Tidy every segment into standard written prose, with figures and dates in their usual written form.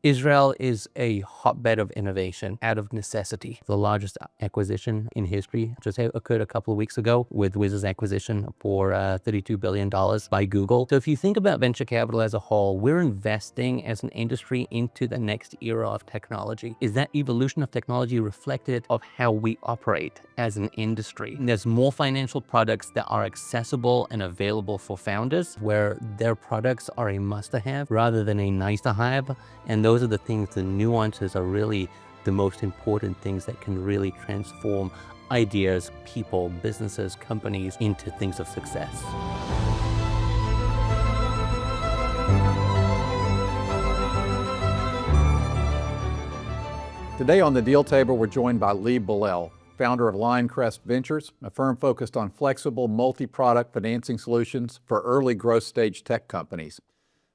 Israel is a hotbed of innovation out of necessity. The largest acquisition in history just occurred a couple of weeks ago with Wiz's acquisition for $32 billion by Google. So if you think about venture capital as a whole, we're investing as an industry into the next era of technology. Is that evolution of technology reflected of how we operate as an industry? And there's more financial products that are accessible and available for founders, where their products are a must-have rather than a nice-to-have. And those are the things, the nuances are really the most important things that can really transform ideas, people, businesses, companies into things of success. Today on the Deal Table, we're joined by Leib Bolel, founder of Lioncrest Ventures, a firm focused on flexible multi-product financing solutions for early growth stage tech companies.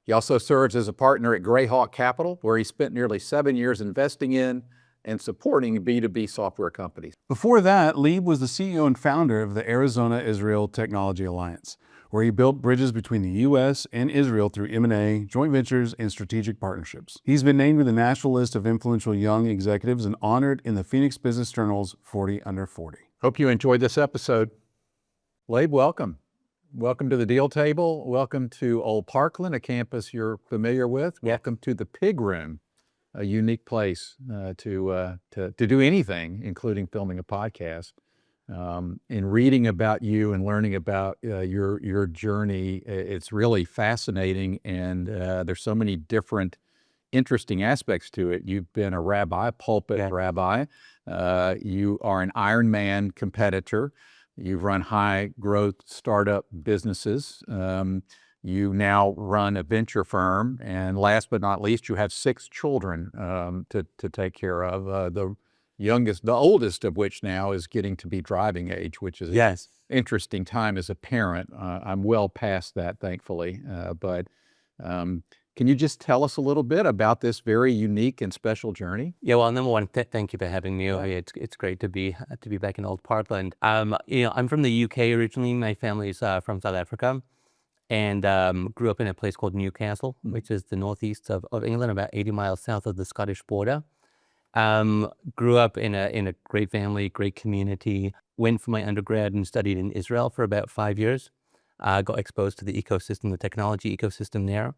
He also serves as a partner at Grayhawk Capital, where he spent nearly 7 years investing in and supporting B2B software companies. Before that, Leib was the CEO and founder of the Arizona-Israel Technology Alliance, where he built bridges between the U.S. and Israel through M&A, joint ventures, and strategic partnerships. He's been named to the national list of influential young executives and honored in the Phoenix Business Journal's 40 Under 40. Hope you enjoyed this episode. Leib, welcome. Welcome to the Deal Table. Welcome to Old Parkland, a campus you're familiar with. Yeah. Welcome to the Pig Room, a unique place to do anything, including filming a podcast. In reading about you and learning about your journey, it's really fascinating, and there's so many different interesting aspects to it. You've been a rabbi, pulpit rabbi. You are an Ironman competitor. You've run high growth startup businesses. You now run a venture firm, and last but not least, you have 6 children to take care of. The oldest of which now is getting to be driving age, which is an interesting time as a parent. I'm well past that, thankfully. But can you just tell us a little bit about this very unique and special journey? Yeah, well, number one, thank you for having me. Yeah. It's great to be back in Old Parkland. I'm from the UK originally. My family's from South Africa, and grew up in a place called Newcastle, which is the northeast of England, about 80 miles south of the Scottish border. Grew up in a great family, great community. Went for my undergrad and studied in Israel for about 5 years. Got exposed to the ecosystem, the technology ecosystem there.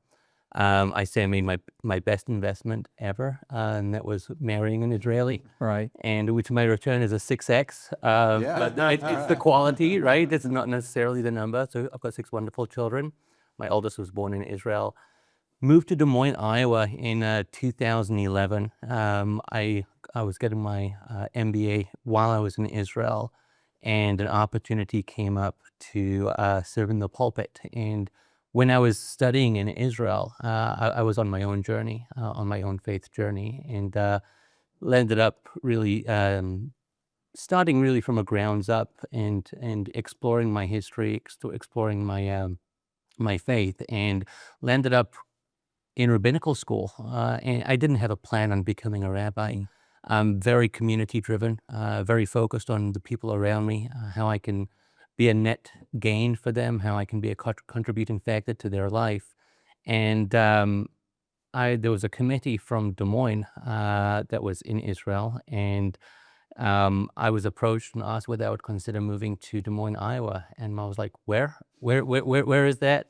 I say I made my best investment ever, and that was marrying an Israeli. Right. And which my return is a 6x. But it's the quality, right? It's not necessarily the number. So I've got 6 wonderful children. My oldest was born in Israel. Moved to Des Moines, Iowa in 2011. I was getting my MBA while I was in Israel, and an opportunity came up to serve in the pulpit. And when I was studying in Israel, I was on my own journey, on my own faith journey, and ended up really starting really from a grounds up and exploring my history, exploring my faith, and landed up in rabbinical school. And I didn't have a plan on becoming a rabbi. I'm very community driven, very focused on the people around me, how I can be a net gain for them, how I can be a contributing factor to their life. And there was a committee from Des Moines that was in Israel, and I was approached and asked whether I would consider moving to Des Moines, Iowa. And I was like, where is that?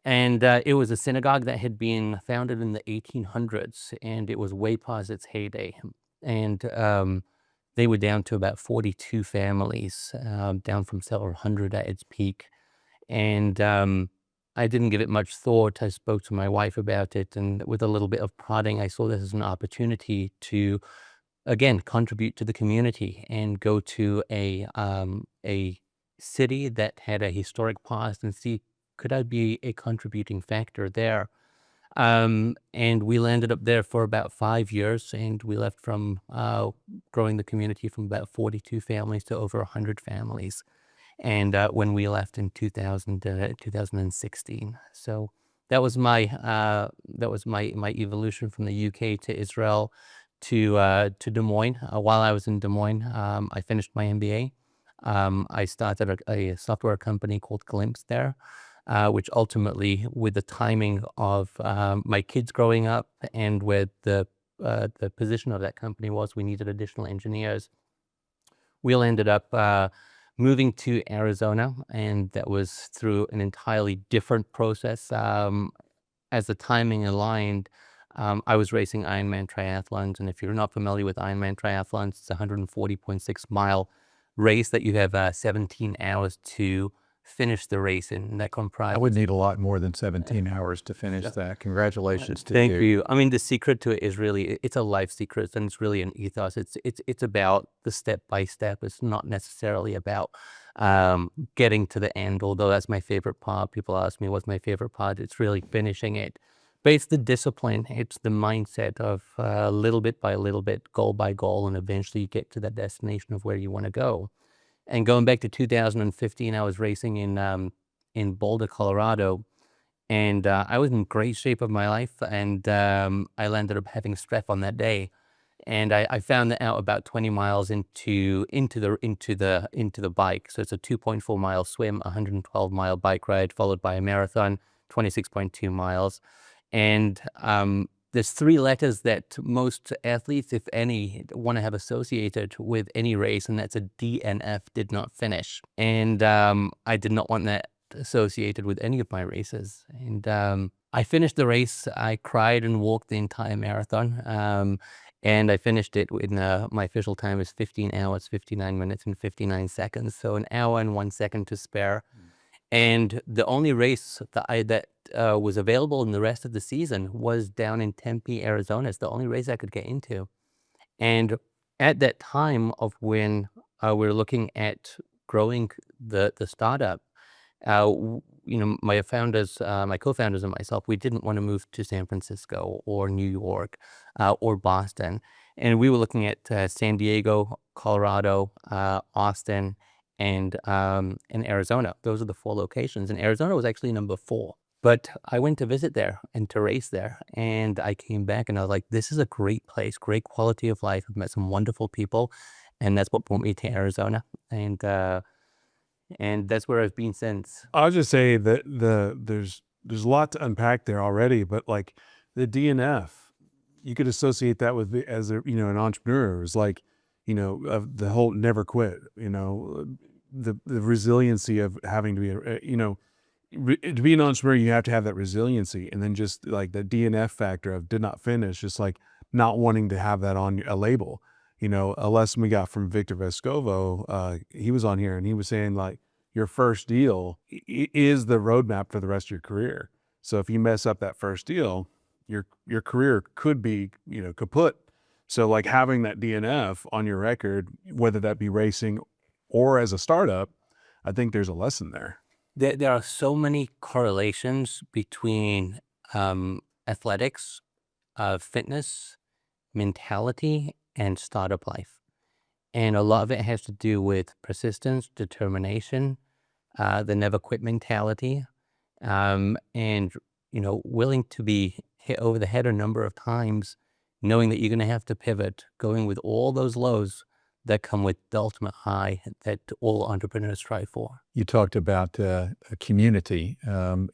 And it was a synagogue that had been founded in the 1800s, and it was way past its heyday. And they were down to about 42 families, down from several hundred at its peak. And I didn't give it much thought. I spoke to my wife about it, and with a little bit of prodding, I saw this as an opportunity to, again, contribute to the community and go to a city that had a historic past and see, could I be a contributing factor there? And we landed up there for about 5 years, and we left from growing the community from about 42 families to over 100 families. And when we left in 2016, so that was my evolution from the UK to Israel to Des Moines. While I was in Des Moines, I finished my MBA. I started a software company called Glimpse there. which ultimately, with the timing of my kids growing up and where the position of that company was, we needed additional engineers. We all ended up moving to Arizona, and that was through an entirely different process. As the timing aligned, I was racing Ironman triathlons, and if you're not familiar with Ironman triathlons, it's a 140.6 mile race that you have 17 hours to finish the race in. And that comprises. I would need a lot more than 17 hours to finish that. Congratulations to Thank you. you. I mean, the secret to it is really, it's a life secret, and it's really an ethos. It's about the step by step. It's not necessarily about getting to the end, although that's my favorite part. People ask me what's my favorite part. It's really finishing it. But it's the discipline. It's the mindset of little bit by little bit, goal by goal, and eventually you get to that destination of where you want to go. And going back to 2015, I was racing in Boulder, Colorado, and I was in great shape of my life, and I landed up having strep on that day, and I found that out about 20 miles into the bike. So it's a 2.4 mile swim, 112 mile bike ride, followed by a marathon, 26.2 miles, and there's three letters that most athletes, if any, want to have associated with any race, and that's a DNF, did not finish. And I did not want that associated with any of my races. And I finished the race. I cried and walked the entire marathon. And I finished it in my official time is 15 hours, 59 minutes, and 59 seconds. So an hour and 1 second to spare. And the only race that was available in the rest of the season was down in Tempe, Arizona. It's the only race I could get into. And at that time of when we were looking at growing the startup, my founders, my co-founders and myself, we didn't want to move to San Francisco or New York or Boston. And we were looking at San Diego, Colorado, Austin, and Arizona. Those are the 4 locations. And Arizona was actually number 4. But I went to visit there and to race there. And I came back and I was like, this is a great place, great quality of life. I've met some wonderful people. And that's what brought me to Arizona. And that's where I've been since. I'll just say that there's a lot to unpack there already, but like the DNF, you could associate that with as an entrepreneur. It's like, the whole never quit, the resiliency of having to be, to be an entrepreneur, you have to have that resiliency. And then just like the DNF factor of did not finish, just like not wanting to have that on a label. A lesson we got from Victor Vescovo, he was on here and he was saying like your first deal is the roadmap for the rest of your career. So if you mess up that first deal, your career could be, kaput. So like having that DNF on your record, whether that be racing or as a startup, I think there's a lesson there. There are so many correlations between athletics, fitness, mentality, and startup life. And a lot of it has to do with persistence, determination, the never quit mentality, and, willing to be hit over the head a number of times, knowing that you're going to have to pivot, going with all those lows that come with the ultimate high that all entrepreneurs strive for. You talked about a community, and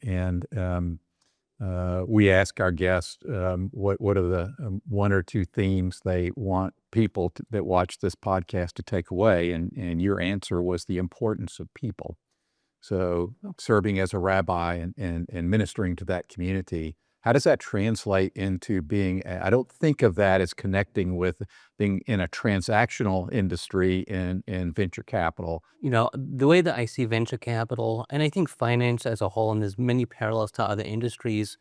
we ask our guests what are the 1 or 2 themes they want people that watch this podcast to take away, and your answer was the importance of people. So serving as a rabbi and ministering to that community, how does that translate into being, I don't think of that as connecting with being in a transactional industry in venture capital. The way that I see venture capital, and I think finance as a whole, and there's many parallels to other industries,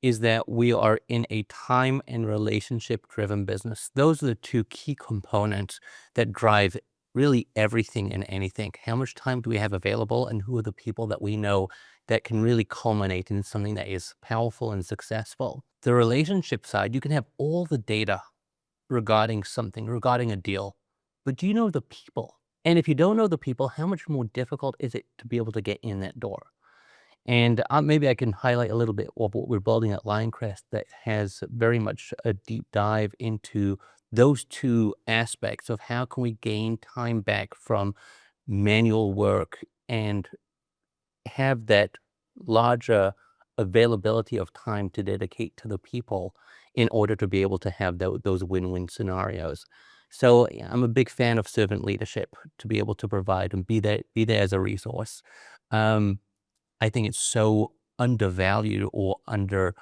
is that we are in a time and relationship driven business. Those are the 2 key components that drive really everything and anything. How much time do we have available, and who are the people that we know that can really culminate in something that is powerful and successful? The relationship side, you can have all the data regarding something, regarding a deal, but do you know the people? And if you don't know the people, how much more difficult is it to be able to get in that door? And maybe I can highlight a little bit of what we're building at Lioncrest that has very much a deep dive into those 2 aspects of how can we gain time back from manual work and have that larger availability of time to dedicate to the people in order to be able to have those win-win scenarios. So I'm a big fan of servant leadership, to be able to provide and be there as a resource. I think it's so undervalued or under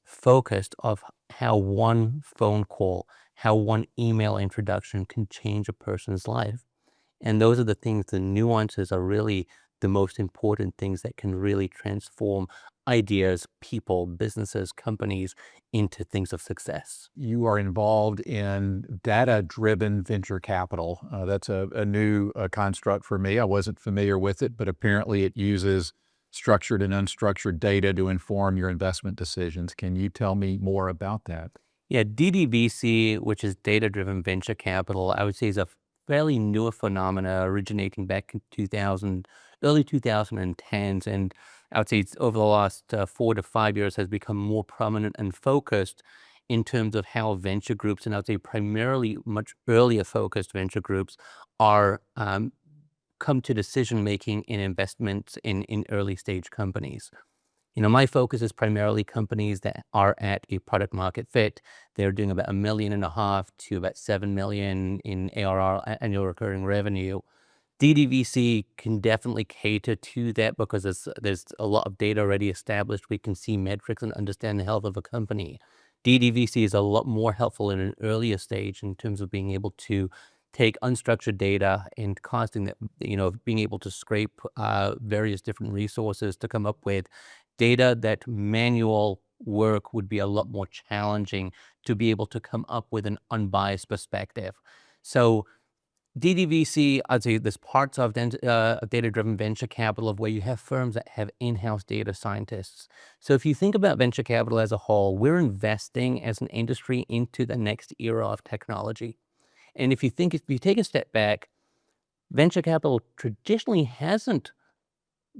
focused of how one phone call, how one email introduction can change a person's life. And those are the things, the nuances are really the most important things that can really transform ideas, people, businesses, companies into things of success. You are involved in data-driven venture capital. That's a new construct for me. I wasn't familiar with it, but apparently it uses structured and unstructured data to inform your investment decisions. Can you tell me more about that? Yeah, DDVC, which is data-driven venture capital, I would say is a fairly newer phenomena originating back in early 2010s. And I would say it's over the last 4 to 5 years has become more prominent and focused in terms of how venture groups, and I would say primarily much earlier focused venture groups, are come to decision-making in investments in early stage companies. My focus is primarily companies that are at a product market fit. They're doing about $1.5 million to about $7 million in ARR, annual recurring revenue. DDVC can definitely cater to that because there's a lot of data already established. We can see metrics and understand the health of a company. DDVC is a lot more helpful in an earlier stage in terms of being able to take unstructured data and casting that, being able to scrape various different resources to come up with data that manual work would be a lot more challenging to be able to come up with an unbiased perspective. So DDVC, I'd say there's parts of data-driven venture capital of where you have firms that have in-house data scientists. So if you think about venture capital as a whole, we're investing as an industry into the next era of technology. And if you take a step back, venture capital traditionally hasn't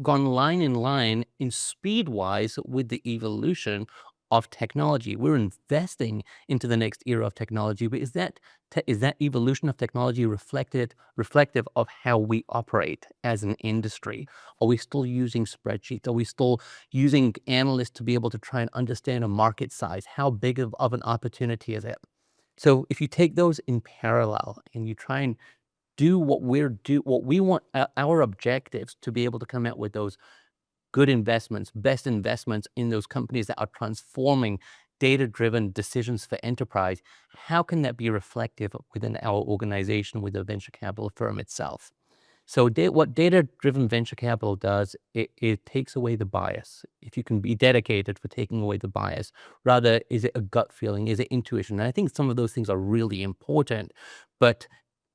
gone line in line in speed-wise with the evolution of technology. We're investing into the next era of technology, but is that evolution of technology reflective of how we operate as an industry? Are we still using spreadsheets? Are we still using analysts to be able to try and understand a market size? How big of an opportunity is it? So if you take those in parallel and you try and do what we want, our objectives to be able to come out with those good investments, best investments in those companies that are transforming data-driven decisions for enterprise, how can that be reflective within our organization with the venture capital firm itself? So what data-driven venture capital does, it takes away the bias. If you can be dedicated for taking away the bias, rather, is it a gut feeling? Is it intuition? And I think some of those things are really important, but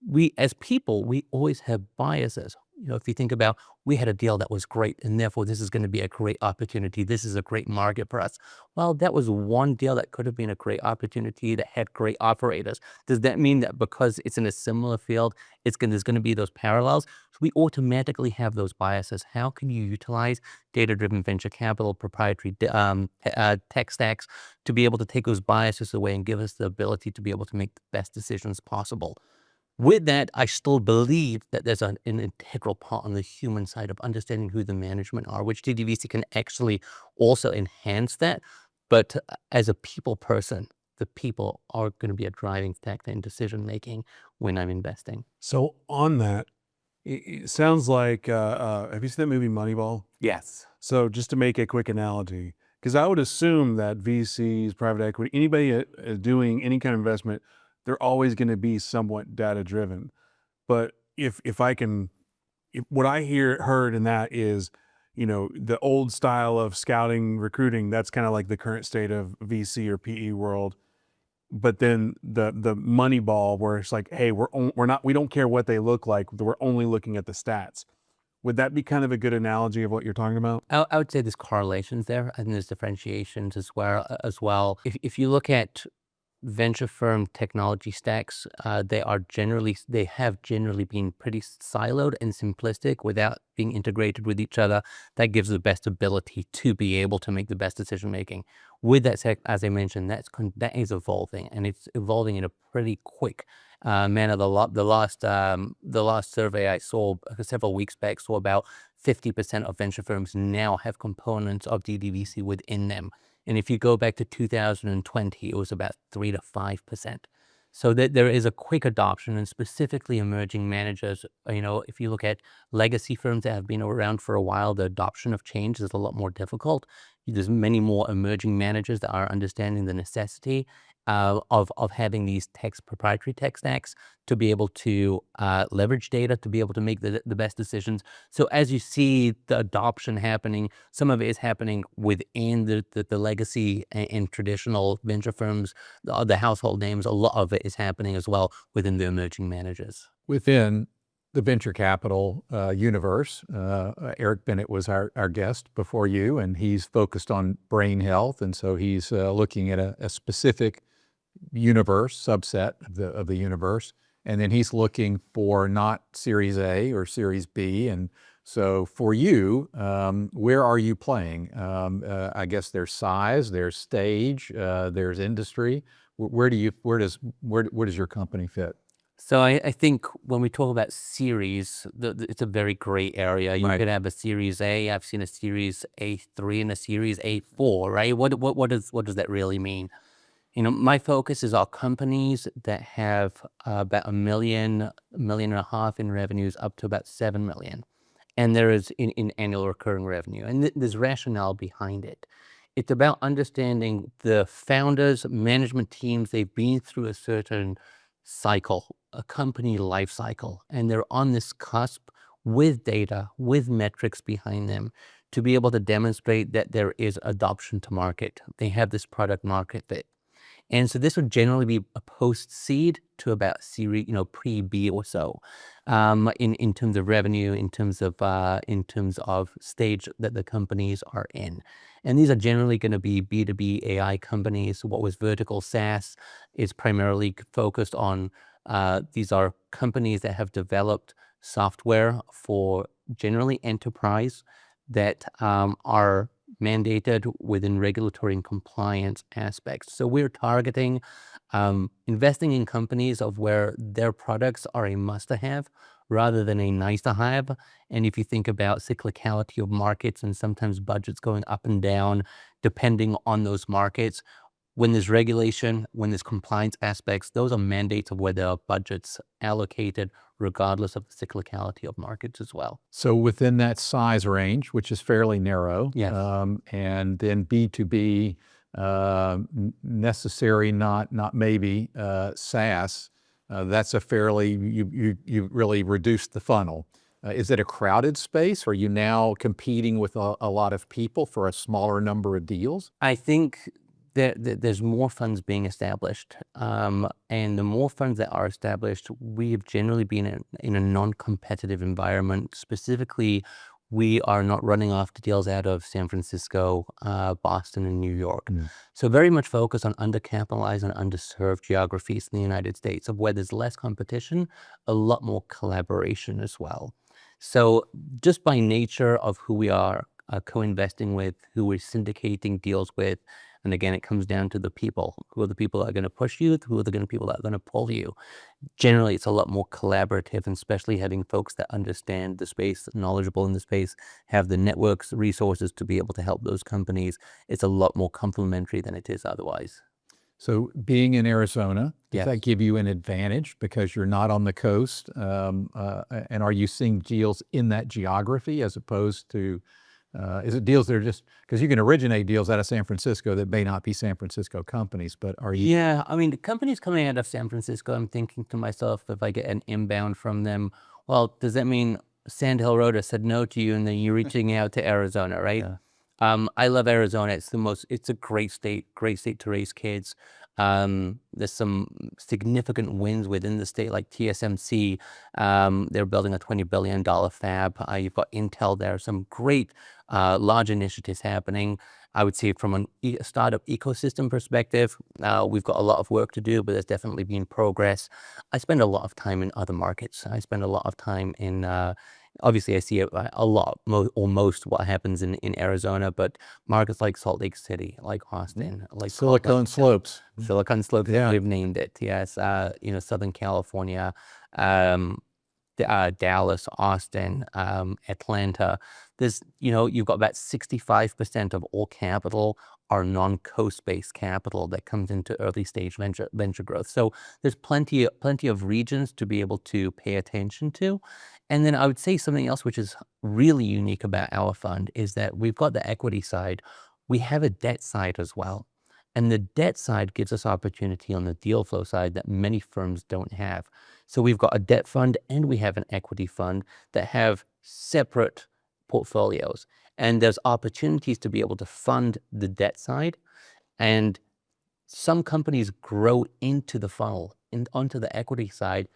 we as people, we always have biases. If you think about, we had a deal that was great, and therefore this is going to be a great opportunity. This is a great market for us. Well, that was one deal that could have been a great opportunity that had great operators. Does that mean that because it's in a similar field, there's going to be those parallels? So we automatically have those biases. How can you utilize data-driven venture capital, proprietary tech stacks to be able to take those biases away and give us the ability to be able to make the best decisions possible? With that, I still believe that there's an integral part on the human side of understanding who the management are, which DDVC can actually also enhance that. But as a people person, the people are going to be a driving factor in decision making when I'm investing. So on that, it sounds like, have you seen that movie Moneyball? Yes. So just to make a quick analogy, because I would assume that VCs, private equity, anybody doing any kind of investment, they're always going to be somewhat data driven. But if what I heard in that is, the old style of scouting, recruiting, that's kind of like the current state of VC or PE world. But then the Moneyball, where it's like, hey, we don't care what they look like, we're only looking at the stats. Would that be kind of a good analogy of what you're talking about? I would say there's correlations there, and there's differentiations as well. If you look at venture firm technology stacks, they have generally been pretty siloed and simplistic without being integrated with each other. That gives the best ability to be able to make the best decision making. With that said, as I mentioned, that is evolving, and it's evolving in a pretty quick manner. The last survey I saw several weeks back saw about 50% of venture firms now have components of DDVC within them. And if you go back to 2020, it was about 3 to 5%. So that there is a quick adoption, and specifically emerging managers. If you look at legacy firms that have been around for a while, the adoption of change is a lot more difficult. There's many more emerging managers that are understanding the necessity of having these proprietary tech stacks to be able to leverage data, to be able to make the best decisions. So as you see the adoption happening, some of it is happening within the legacy and traditional venture firms, the household names. A lot of it is happening as well within the emerging managers. Within the venture capital universe, Eric Bennett was our guest before you, and he's focused on brain health. And so he's looking at a specific subset of the universe. And then he's looking for not Series A or Series B. And so for you, where are you playing? I guess there's size, there's stage, there's industry. Where does your company fit? So I think when we talk about series, it's a very gray area. You could have a Series A. I've seen a Series A3 and a Series A4, right? What does that really mean? My focus is on companies that have about $1 million, $1.5 million in revenues up to about $7 million. And there is in annual recurring revenue. And there's rationale behind it. It's about understanding the founders, management teams. They've been through a certain cycle, a company life cycle, and they're on this cusp with data, with metrics behind them to be able to demonstrate that there is adoption to market. They have this product market fit. And so this would generally be a post-seed to about series, pre-B or so, in terms of revenue, in terms of stage that the companies are in. And these are generally going to be B2B AI companies. What was vertical SaaS is primarily focused on, these are companies that have developed software for generally enterprise that are mandated within regulatory and compliance aspects. So we're targeting investing in companies of where their products are a must-have rather than a nice-to-have. And if you think about cyclicality of markets and sometimes budgets going up and down depending on those markets, when there's regulation, when there's compliance aspects, those are mandates of where there are budgets allocated regardless of the cyclicality of markets as well. So within that size range, which is fairly narrow, yes. And then B2B, necessary, not maybe, SaaS, that's a fairly, you really reduced the funnel. Is it a crowded space? Are you now competing with a lot of people for a smaller number of deals? I think there's more funds being established, and the more funds that are established, we have generally been in a non-competitive environment. Specifically, we are not running off the deals out of San Francisco, Boston, and New York. So very much focused on undercapitalized and underserved geographies in the United States, of where there's less competition, a lot more collaboration as well. So just by nature of who we are co-investing with, who we're syndicating deals with, and again, it comes down to the people. Who are the people that are going to push you? Who are the people that are going to pull you? Generally, it's a lot more collaborative, and especially having folks that understand the space, knowledgeable in the space, have the networks, resources to be able to help those companies. It's a lot more complementary than it is otherwise. So being in Arizona, does Yes. that give you an advantage because you're not on the coast? And are you seeing deals in that geography as opposed to, is it deals that are just, because you can originate deals out of San Francisco that may not be San Francisco companies, but are you? Yeah, I mean, the companies coming out of San Francisco, I'm thinking to myself, if I get an inbound from them, well, does that mean Sand Hill Road has said no to you and then you're reaching out to Arizona, right? Yeah. I love Arizona. It's a great state to raise kids. There's some significant wins within the state, like TSMC. They're building a $20 billion fab. You've got Intel there, some great large initiatives happening. I would say from a startup ecosystem perspective, we've got a lot of work to do, but there's definitely been progress. I spend a lot of time in other markets. I spend a lot of time in, obviously I see a lot, most what happens in Arizona, but markets like Salt Lake City, like Austin, like Silicon Slopes. Silicon Slopes, Yeah. we've named it, yes. Southern California, Dallas, Austin, Atlanta. There's, you've got about 65% of all capital are non-coast-based capital that comes into early stage venture growth. So there's plenty of regions to be able to pay attention to. And then I would say something else which is really unique about our fund is that we've got the equity side. We have a debt side as well. And the debt side gives us opportunity on the deal flow side that many firms don't have. So we've got a debt fund and we have an equity fund that have separate portfolios. And there's opportunities to be able to fund the debt side. And some companies grow into the funnel, onto the equity side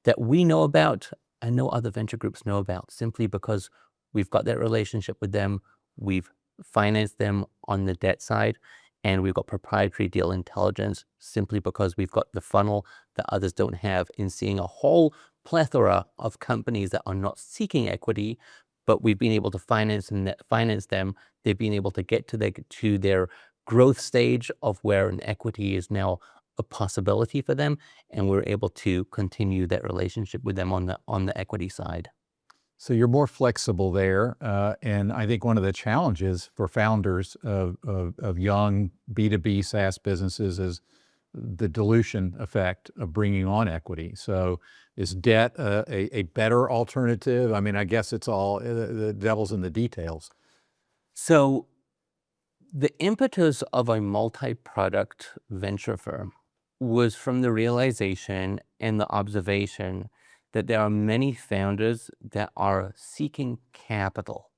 that we know about and no other venture groups know about, simply because we've got that relationship with them. We've financed them on the debt side. And we've got proprietary deal intelligence simply because we've got the funnel that others don't have in seeing a whole plethora of companies that are not seeking equity, but we've been able to finance them. They've been able to get to their growth stage of where an equity is now a possibility for them, and we're able to continue that relationship with them on the equity side. So you're more flexible there, and I think one of the challenges for founders of young B2B SaaS businesses is the dilution effect of bringing on equity. So is debt a better alternative? I mean, I guess it's all the devil's in the details. So the impetus of a multi-product venture firm was from the realization and the observation that there are many founders that are seeking capital,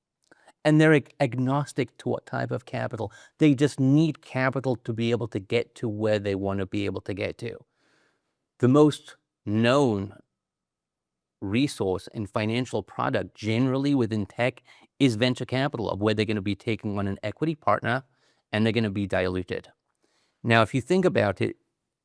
and they're agnostic to what type of capital. They just need capital to be able to get to where they want to be able to get to. The most known resource and financial product generally within tech is venture capital, of where they're going to be taking on an equity partner and they're going to be diluted. Now, if you think about it,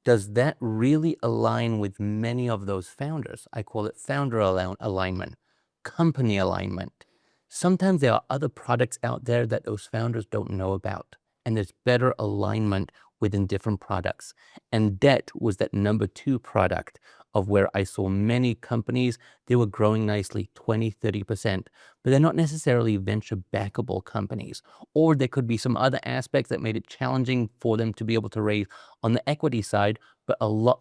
does that really align with many of those founders? I call it founder alignment, company alignment. Sometimes there are other products out there that those founders don't know about, and there's better alignment within different products. And debt was that number 2 product of where I saw many companies, they were growing nicely, 20, 30%, but they're not necessarily venture backable companies. Or there could be some other aspects that made it challenging for them to be able to raise on the equity side, but a lot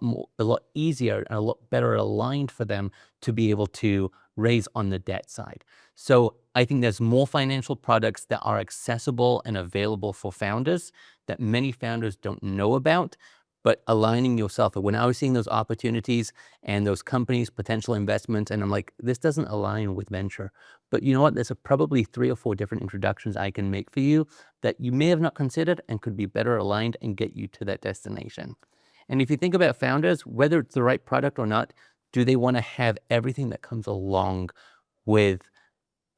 easier and a lot better aligned for them to be able to raise on the debt side. So I think there's more financial products that are accessible and available for founders that many founders don't know about, but aligning yourself. When I was seeing those opportunities and those companies, potential investments, and I'm like, this doesn't align with venture. But you know what? There's probably 3 or 4 different introductions I can make for you that you may have not considered and could be better aligned and get you to that destination. And if you think about founders, whether it's the right product or not, do they want to have everything that comes along with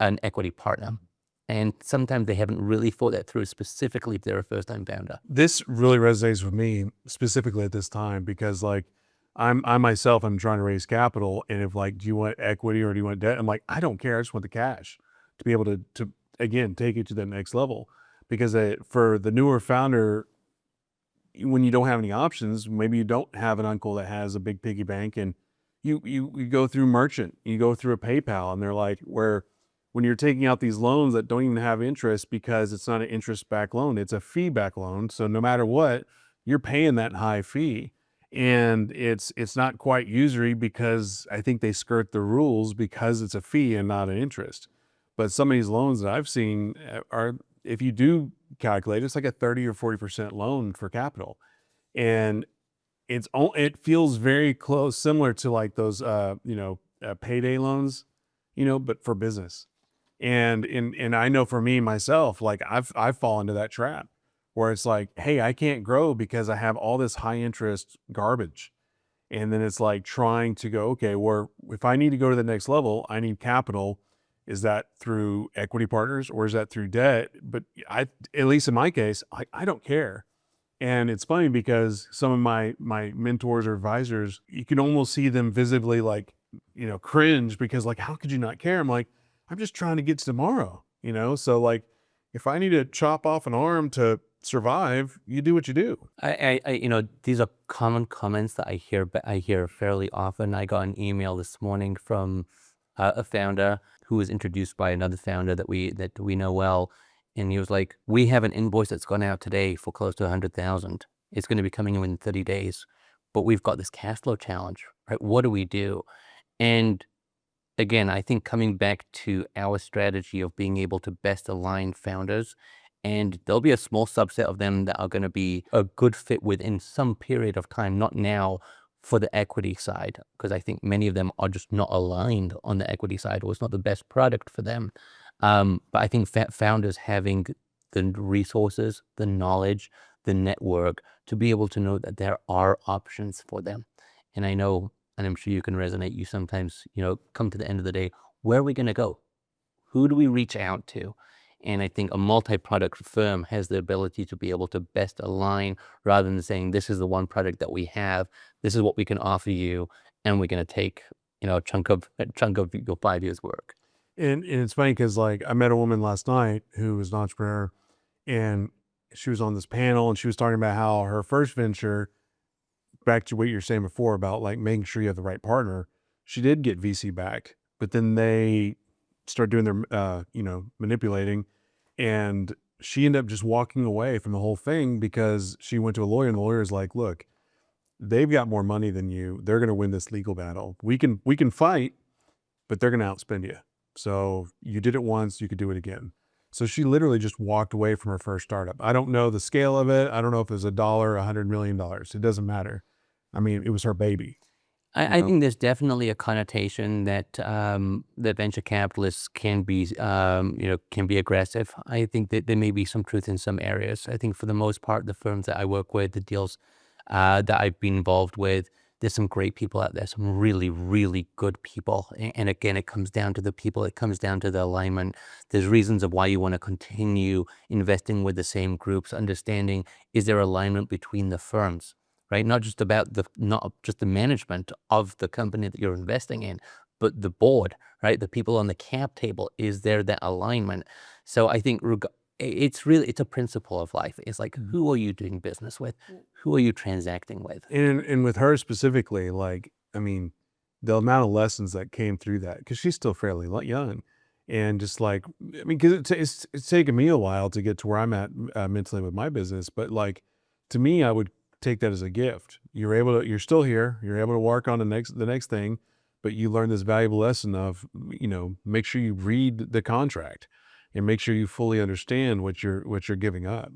an equity partner? And sometimes they haven't really thought that through, specifically if they're a first-time founder. This really resonates with me specifically at this time, because like I myself, I'm trying to raise capital, and if like, do you want equity or do you want debt? I'm like, I don't care. I just want the cash to be able to again, take it to the next level. Because for the newer founder, when you don't have any options, maybe you don't have an uncle that has a big piggy bank, and you go through merchant, you go through a PayPal, and they're like, when you're taking out these loans that don't even have interest, because it's not an interest-backed loan, it's a fee-backed loan. So no matter what, you're paying that high fee. And it's not quite usury, because I think they skirt the rules because it's a fee and not an interest. But some of these loans that I've seen are, if you do calculate, it's like a 30 or 40% loan for capital. And it feels very close, similar to like those, payday loans, but for business. And I know for me, myself, like I've fallen into that trap where it's like, hey, I can't grow because I have all this high interest garbage. And then it's like trying to go, okay, if I need to go to the next level, I need capital. Is that through equity partners or is that through debt? But at least in my case, I don't care. And it's funny because some of my mentors or advisors, you can almost see them visibly like, cringe because like, how could you not care? I'm like, I'm just trying to get to tomorrow, So like, if I need to chop off an arm to survive, you do what you do. These are common comments that I hear fairly often. I got an email this morning from a founder who was introduced by another founder that we know well, and he was like, "We have an invoice that's gone out today for close to 100,000. It's going to be coming in within 30 days, but we've got this cash flow challenge, right? What do we do?" And again, I think coming back to our strategy of being able to best align founders, and there'll be a small subset of them that are going to be a good fit within some period of time, not now for the equity side, because I think many of them are just not aligned on the equity side, or it's not the best product for them. But I think founders having the resources, the knowledge, the network to be able to know that there are options for them. And I know, and I'm sure you can resonate, you sometimes, come to the end of the day, where are we going to go? Who do we reach out to? And I think a multi-product firm has the ability to be able to best align rather than saying, this is the one product that we have, this is what we can offer you, and we're going to take, a chunk of your 5 years work. And it's funny because like I met a woman last night who was an entrepreneur, and she was on this panel and she was talking about how her first venture, back to what you were saying before about like making sure you have the right partner, she did get VC back, but then they start doing their, manipulating, and she ended up just walking away from the whole thing because she went to a lawyer, and the lawyer's like, look, they've got more money than you. They're going to win this legal battle. We can fight, but they're going to outspend you. So you did it once, you could do it again. So she literally just walked away from her first startup. I don't know the scale of it. I don't know if it was $1, $100 million. It doesn't matter. I mean, it was her baby. I think there's definitely a connotation that that venture capitalists can be, can be aggressive. I think that there may be some truth in some areas. I think for the most part, the firms that I work with, the deals that I've been involved with, there's some great people out there, some really, really good people. And again, it comes down to the people. It comes down to the alignment. There's reasons of why you want to continue investing with the same groups, understanding, is there alignment between the firms? Right? Not just the management of the company that you're investing in, but the board, right? The people on the cap table, is there that alignment? So I think it's a principle of life. It's like, who are you doing business with? Who are you transacting with? And with her specifically, like, I mean, the amount of lessons that came through that, because she's still fairly young, and just like, I mean, because it's taken me a while to get to where I'm at mentally with my business, but like, to me, I would take that as a gift. You're still here. You're able to work on the next thing, but you learn this valuable lesson of, make sure you read the contract and make sure you fully understand what you're giving up.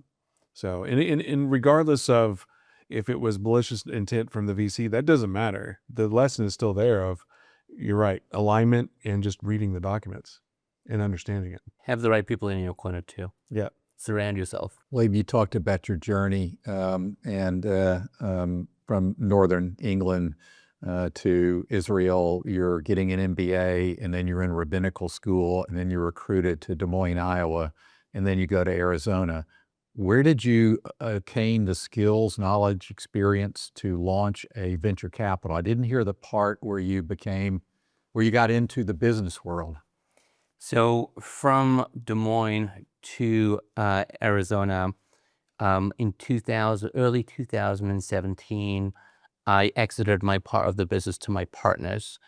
So, and regardless of if it was malicious intent from the VC, that doesn't matter. The lesson is still there of, you're right, alignment and just reading the documents and understanding it. Have the right people in your corner too. Yeah. Surround yourself. Leib, you talked about your journey and from Northern England to Israel. You're getting an MBA, and then you're in Rabbinical school, and then you're recruited to Des Moines, Iowa, and then you go to Arizona. Where did you attain the skills, knowledge, experience to launch a venture capital? I didn't hear the part where you got into the business world. So from Des Moines to Arizona, in early 2017, I exited my part of the business to my partners,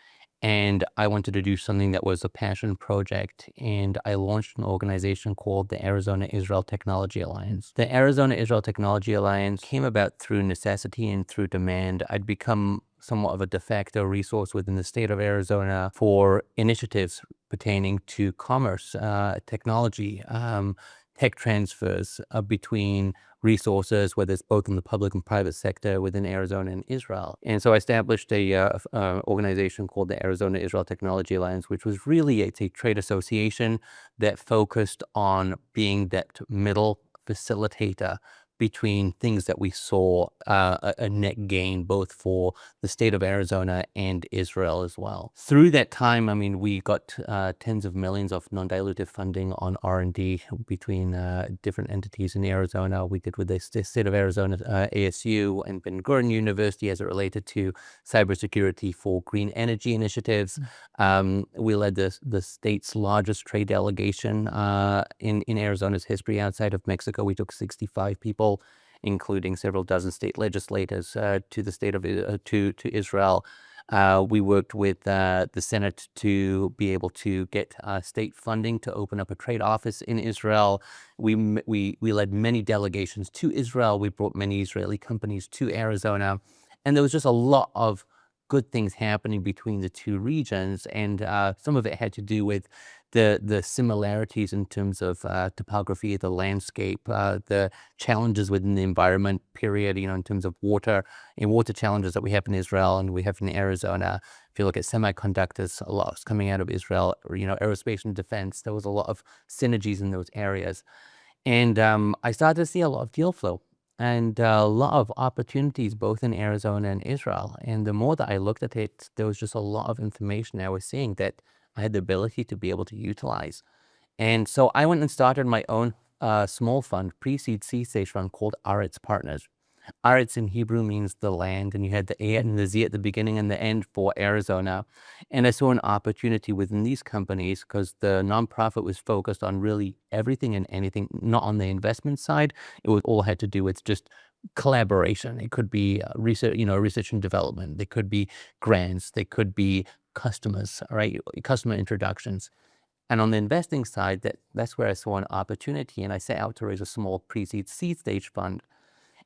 and I wanted to do something that was a passion project, and I launched an organization called the Arizona-Israel Technology Alliance. The Arizona-Israel Technology Alliance came about through necessity and through demand. I'd become somewhat of a de facto resource within the state of Arizona for initiatives pertaining to commerce, technology, tech transfers between resources, whether it's both in the public and private sector within Arizona and Israel. And so I established a organization called the Arizona-Israel Technology Alliance, which was really a trade association that focused on being that middle facilitator between things that we saw a net gain both for the state of Arizona and Israel as well. Through that time, I mean, we got tens of millions of non-dilutive funding on R&D between different entities in Arizona. We did with the state of Arizona, ASU, and Ben Gurion University as it related to cybersecurity for green energy initiatives. We led the state's largest trade delegation in Arizona's history outside of Mexico. We took 65 people, including several dozen state legislators, to the state of to Israel. We worked with the Senate to be able to get state funding to open up a trade office in Israel. We led many delegations to Israel. We brought many Israeli companies to Arizona, and there was just a lot of good things happening between the two regions, and some of it had to do with the similarities in terms of topography, the landscape, the challenges within the environment, period, in terms of water challenges that we have in Israel and we have in Arizona. If you look at semiconductors, a lot is coming out of Israel, or, aerospace and defense, there was a lot of synergies in those areas. And I started to see a lot of deal flow and a lot of opportunities both in Arizona and Israel. And the more that I looked at it, there was just a lot of information I was seeing that I had the ability to be able to utilize. And so I went and started my own small fund, pre-seed seed stage fund called IRRs Partners. IRRs in Hebrew means the land, and you had the A and the Z at the beginning and the end for Arizona. And I saw an opportunity within these companies because the nonprofit was focused on really everything and anything, not on the investment side. It was all had to do with just collaboration. It could be research and development. They could be grants. They could be customers, right? Customer introductions. And on the investing side, that's where I saw an opportunity, and I set out to raise a small pre-seed seed stage fund.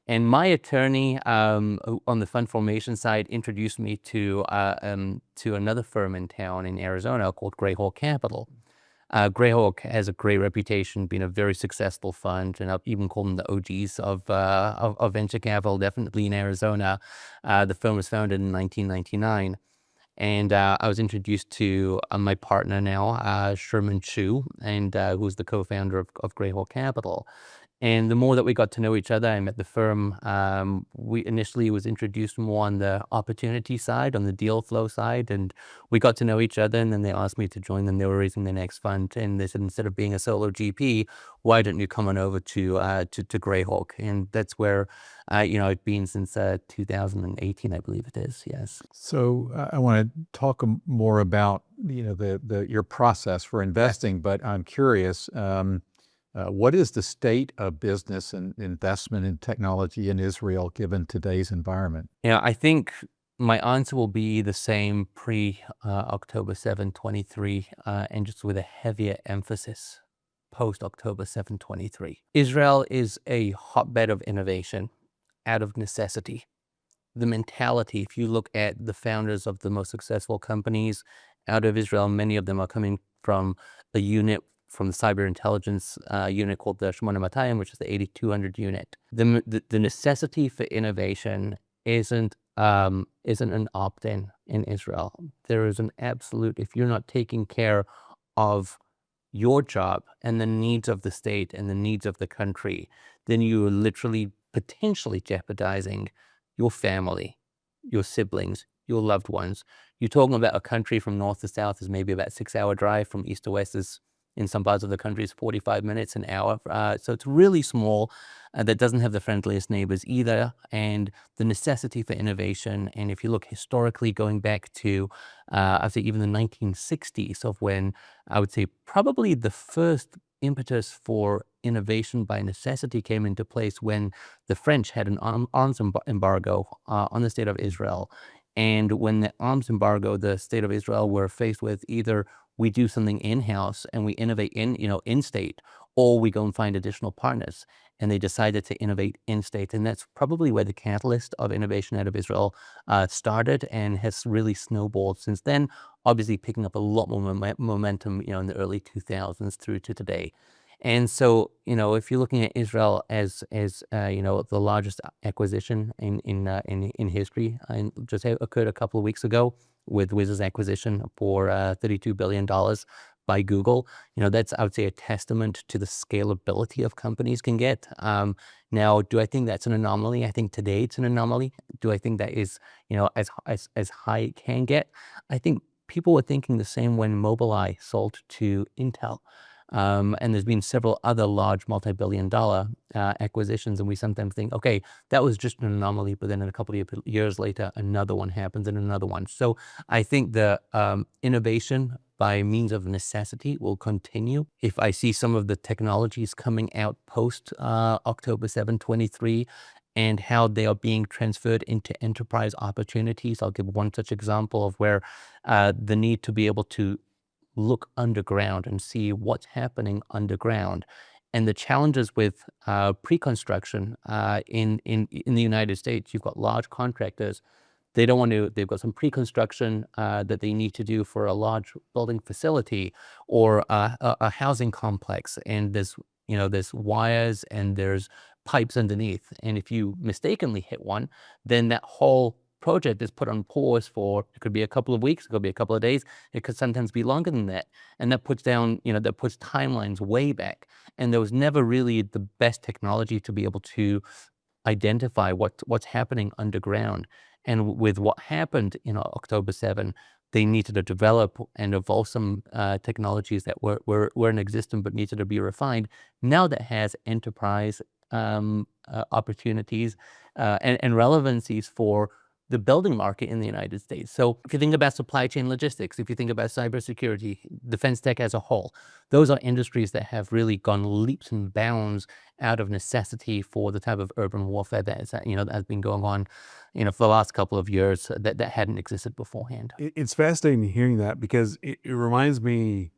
And my attorney on the fund formation side introduced me to another firm in town in Arizona called Grayhawk Capital. Grayhawk has a great reputation, being a very successful fund, and I'll even call them the OGs of venture capital, definitely in Arizona. The firm was founded in 1999. And I was introduced to my partner now, Sherman Chu, and who's the co-founder of Grayhawk Capital. And the more that we got to know each other, I met the firm. We initially was introduced more on the opportunity side, on the deal flow side, and we got to know each other. And then they asked me to join them. They were raising their next fund, and they said, instead of being a solo GP, why don't you come on over to Grayhawk? And that's where I've been since 2018, I believe it is. Yes. So I want to talk more about your process for investing, but I'm curious. What is the state of business and investment in technology in Israel given today's environment? Yeah, I think my answer will be the same pre-October 7, 23, and just with a heavier emphasis post-October 7, 23. Israel is a hotbed of innovation out of necessity. The mentality, if you look at the founders of the most successful companies out of Israel, many of them are coming from a unit from the cyber intelligence unit called the 8200, which is the 8200 unit. The necessity for innovation isn't an opt-in in Israel. There is an absolute, if you're not taking care of your job and the needs of the state and the needs of the country, then you're literally potentially jeopardizing your family, your siblings, your loved ones. You're talking about a country from north to south is maybe about a 6-hour drive. From east to west is, in some parts of the country, is 45 minutes, an hour. So it's really small. That doesn't have the friendliest neighbors either. And the necessity for innovation. And if you look historically, going back to, I'd say even the 1960s, of when I would say probably the first impetus for innovation by necessity came into place when the French had an arms embargo on the state of Israel. And when the arms embargo, the state of Israel were faced with either we do something in-house and we innovate in-state, or we go and find additional partners. And they decided to innovate in-state. And that's probably where the catalyst of innovation out of Israel started and has really snowballed since then, obviously picking up a lot more momentum, in the early 2000s through to today. And so, if you're looking at Israel as the largest acquisition in history, and just occurred a couple of weeks ago with Wiz's acquisition for $32 billion by Google. That's, I would say, a testament to the scalability of companies can get. Now, do I think that's an anomaly? I think today it's an anomaly. Do I think that is, as high it can get? I think people were thinking the same when Mobileye sold to Intel. And there's been several other large multi-billion-dollar acquisitions, and we sometimes think, okay, that was just an anomaly, but then a couple of years later, another one happens and another one. So I think the innovation by means of necessity will continue. If I see some of the technologies coming out post October 7, 23, and how they are being transferred into enterprise opportunities, I'll give one such example of where the need to be able to look underground and see what's happening underground. And the challenges with pre-construction in the United States, you've got large contractors. They don't want to, they've got some pre-construction that they need to do for a large building facility or a housing complex. And there's wires and there's pipes underneath. And if you mistakenly hit one, then that whole project is put on pause for, it could be a couple of weeks, it could be a couple of days, it could sometimes be longer than that. And that puts down, that puts timelines way back. And there was never really the best technology to be able to identify what's happening underground. And with what happened in October 7, they needed to develop and evolve some technologies that were in existence but needed to be refined. Now that has enterprise opportunities and relevancies for the building market in the United States. So if you think about supply chain logistics, if you think about cybersecurity, defense tech as a whole, those are industries that have really gone leaps and bounds out of necessity for the type of urban warfare that has been going on, for the last couple of years that hadn't existed beforehand. It's fascinating hearing that, because it reminds me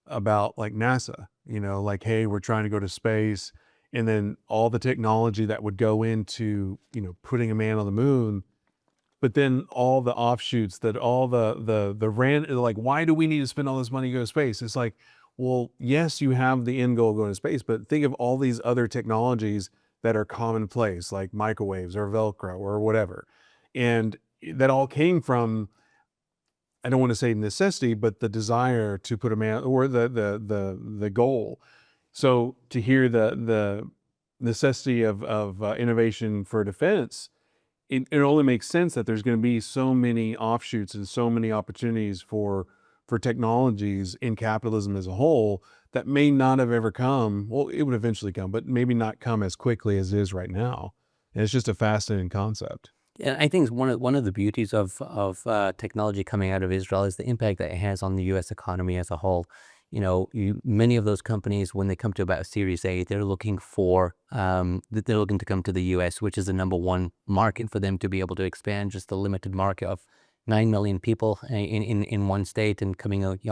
about like NASA, like, hey, we're trying to go to space, and then all the technology that would go into, putting a man on the moon. But then all the offshoots, that all like, why do we need to spend all this money to go to space? It's like, well, yes, you have the end goal going to space, but think of all these other technologies that are commonplace, like microwaves or Velcro or whatever. And that all came from, I don't want to say necessity, but the desire to put a man, or the goal. So to hear the necessity of innovation for defense, it only makes sense that there's going to be so many offshoots and so many opportunities for technologies in capitalism as a whole that may not have ever come. Well, it would eventually come, but maybe not come as quickly as it is right now. And it's just a fascinating concept. And I think one of the beauties of technology coming out of Israel is the impact that it has on the U.S. economy as a whole. Many of those companies, when they come to about Series A, they're looking to come to the U.S., which is the number one market for them to be able to expand. Just the limited market of 9 million people in one state, and coming to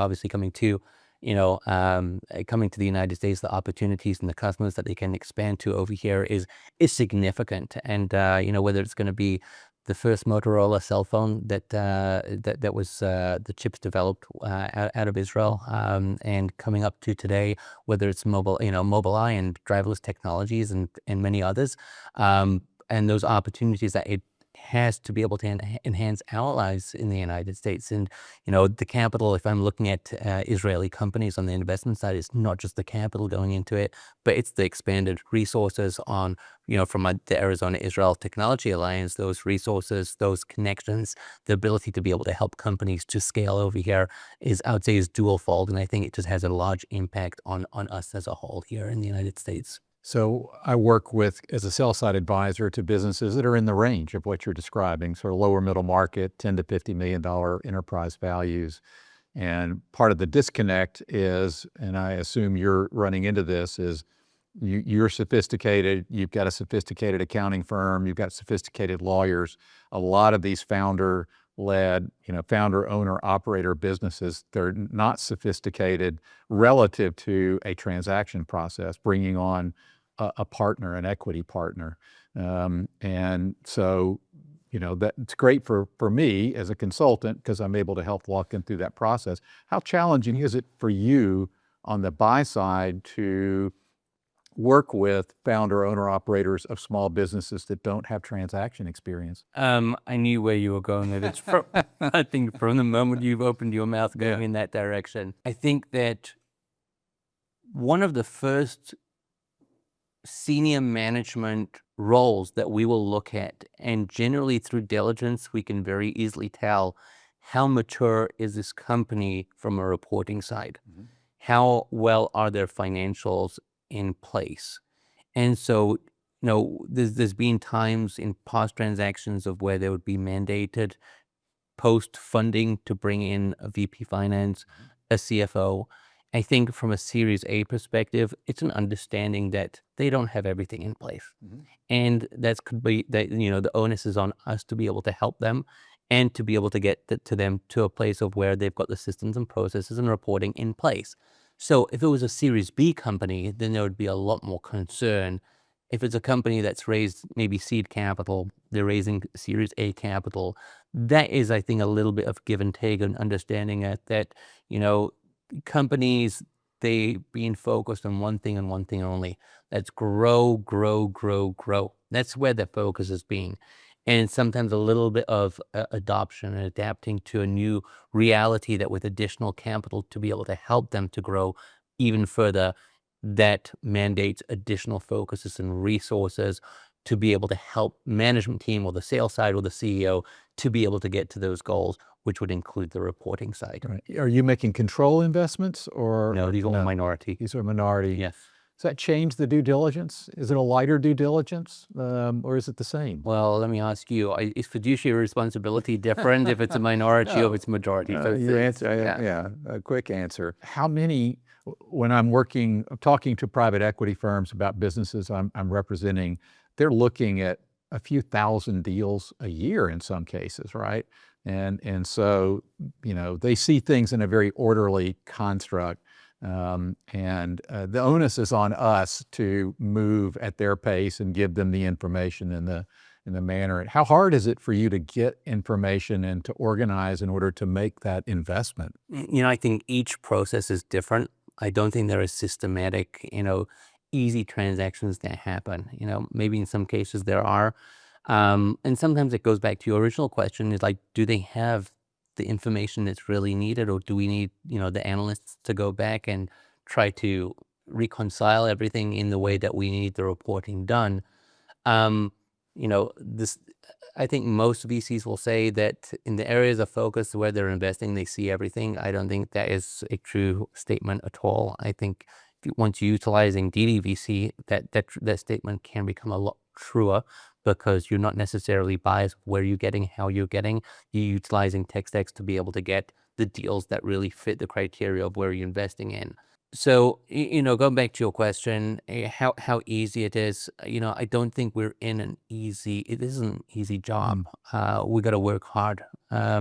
the United States, the opportunities and the customers that they can expand to over here is significant. And whether it's going to be the first Motorola cell phone that was the chips developed out of Israel, and coming up to today, whether it's Mobileye and driverless technologies and many others, and those opportunities that it has to be able to enhance our lives in the United States. And the capital, if I'm looking at Israeli companies on the investment side, it's not just the capital going into it, but it's the expanded resources on from the Arizona-Israel Technology Alliance. Those resources, those connections, the ability to be able to help companies to scale over here is, I would say, is dual-fold, and I think it just has a large impact on us as a whole here in the United States. So I work as a sell-side advisor to businesses that are in the range of what you're describing, sort of lower middle market, $10 to $50 million enterprise values. And part of the disconnect is, and I assume you're running into this, is you're sophisticated, you've got a sophisticated accounting firm, you've got sophisticated lawyers. A lot of these founder-led, founder, owner, operator businesses, they're not sophisticated relative to a transaction process, bringing on a partner, an equity partner. And so, that's great for me as a consultant, because I'm able to help walk them through that process. How challenging is it for you on the buy side to work with founder, owner, operators of small businesses that don't have transaction experience? I knew where you were going with it. I think from the moment you've opened your mouth going in that direction, I think that one of the first senior management roles that we will look at, and generally through diligence, we can very easily tell how mature is this company from a reporting side. How well are their financials in place? And so, there's been times in past transactions of where there would be mandated post-funding to bring in a VP finance, a CFO. I think from a Series A perspective, it's an understanding that they don't have everything in place. And that could be that, the onus is on us to be able to help them and to be able to get to them to a place of where they've got the systems and processes and reporting in place. So if it was a Series B company, then there would be a lot more concern. If it's a company that's raised maybe seed capital, they're raising Series A capital, that is, I think, a little bit of give and take and understanding that companies, they being focused on one thing and one thing only. That's grow, grow, grow, grow. That's where their focus is being. And sometimes a little bit of adoption and adapting to a new reality that with additional capital to be able to help them to grow even further, that mandates additional focuses and resources to be able to help management team or the sales side or the CEO to be able to get to those goals, which would include the reporting side. Right. Are you making control investments or? No, these are all minority. These are minority. Yes. Does that change the due diligence? Is it a lighter due diligence or is it the same? Well, let me ask you, is fiduciary responsibility different if it's a minority or if it's majority? Your answer, a quick answer. How many, when I'm talking to private equity firms about businesses I'm representing, they're looking at a few thousand deals a year in some cases, right? And so, they see things in a very orderly construct. And the onus is on us to move at their pace and give them the information in the manner. How hard is it for you to get information and to organize in order to make that investment? I think each process is different. I don't think there are systematic, easy transactions that happen. Maybe in some cases there are. And sometimes it goes back to your original question is like, do they have the information that's really needed, or do we need, the analysts to go back and try to reconcile everything in the way that we need the reporting done? I think most VCs will say that in the areas of focus where they're investing, they see everything. I don't think that is a true statement at all. I think once you're utilizing DDVC, that statement can become a lot truer, because you're not necessarily biased where you're getting, how you're getting. You're utilizing tech stacks to be able to get the deals that really fit the criteria of where you're investing in. So, going back to your question, how easy it is, I don't think we're in it isn't an easy job. We got to work hard. I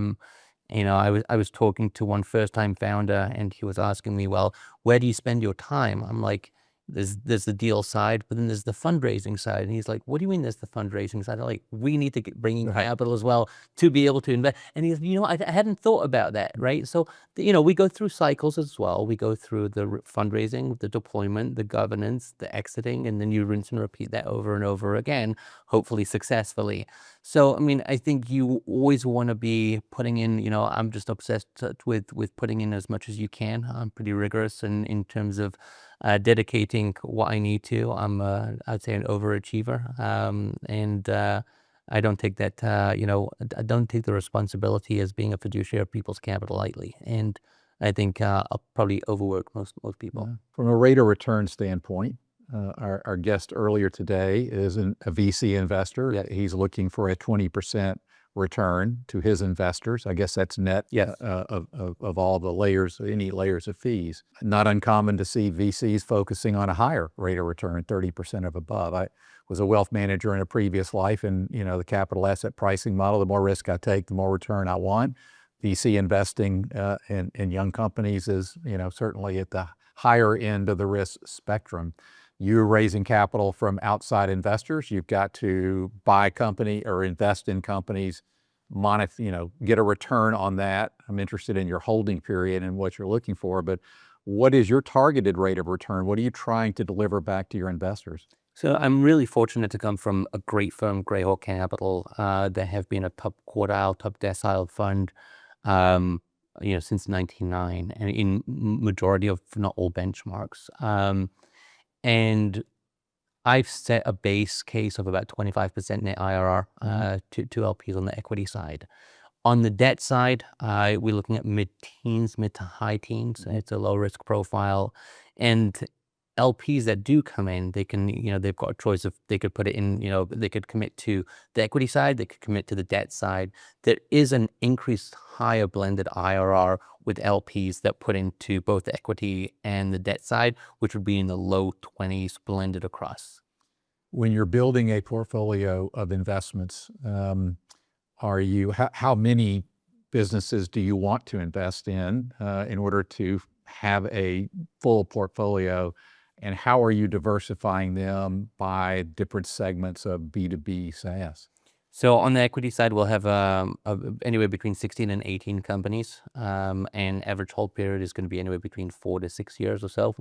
was talking to one first-time founder, and he was asking me, well, where do you spend your time? I'm like, there's the deal side, but then there's the fundraising side. And he's like, what do you mean there's the fundraising side? I'm like, we need to bring in capital as well to be able to invest. And he's, I hadn't thought about that, right? So, we go through cycles as well. We go through the fundraising, the deployment, the governance, the exiting, and then you rinse and repeat that over and over again, hopefully successfully. So, I think you always want to be putting in, I'm just obsessed with putting in as much as you can. I'm pretty rigorous in terms of dedicating what I need to. I'm, I'd say, an overachiever. And I don't take that, I don't take the responsibility as being a fiduciary of people's capital lightly. And I think I'll probably overwork most people. Yeah. From a rate of return standpoint, our guest earlier today is a VC investor. Yeah. He's looking for a 20% return to his investors. I guess that's net of all the layers, any layers of fees. Not uncommon to see VCs focusing on a higher rate of return, 30% of above. I was a wealth manager in a previous life, and the capital asset pricing model, the more risk I take, the more return I want. VC investing in young companies is certainly at the higher end of the risk spectrum. You're raising capital from outside investors. You've got to buy a company or invest in companies, get a return on that. I'm interested in your holding period and what you're looking for, but what is your targeted rate of return? What are you trying to deliver back to your investors? So I'm really fortunate to come from a great firm, Grayhawk Capital. They have been a top quartile, top decile fund, since 1999, and in majority of, not all, benchmarks. And I've set a base case of about 25% net IRR to LPs on the equity side. On the debt side, we're looking at mid-teens, mid to high teens. It's a low risk profile, and LPs that do come in, they can, they've got a choice of, they could put it in, they could commit to the equity side, they could commit to the debt side. There is an increased higher blended IRR with LPs that put into both the equity and the debt side, which would be in the low 20s blended across. When you're building a portfolio of investments, how many businesses do you want to invest in order to have a full portfolio? And how are you diversifying them by different segments of B2B SaaS? So on the equity side, we'll have anywhere between 16 and 18 companies, and average hold period is going to be anywhere between 4 to 6 years or so.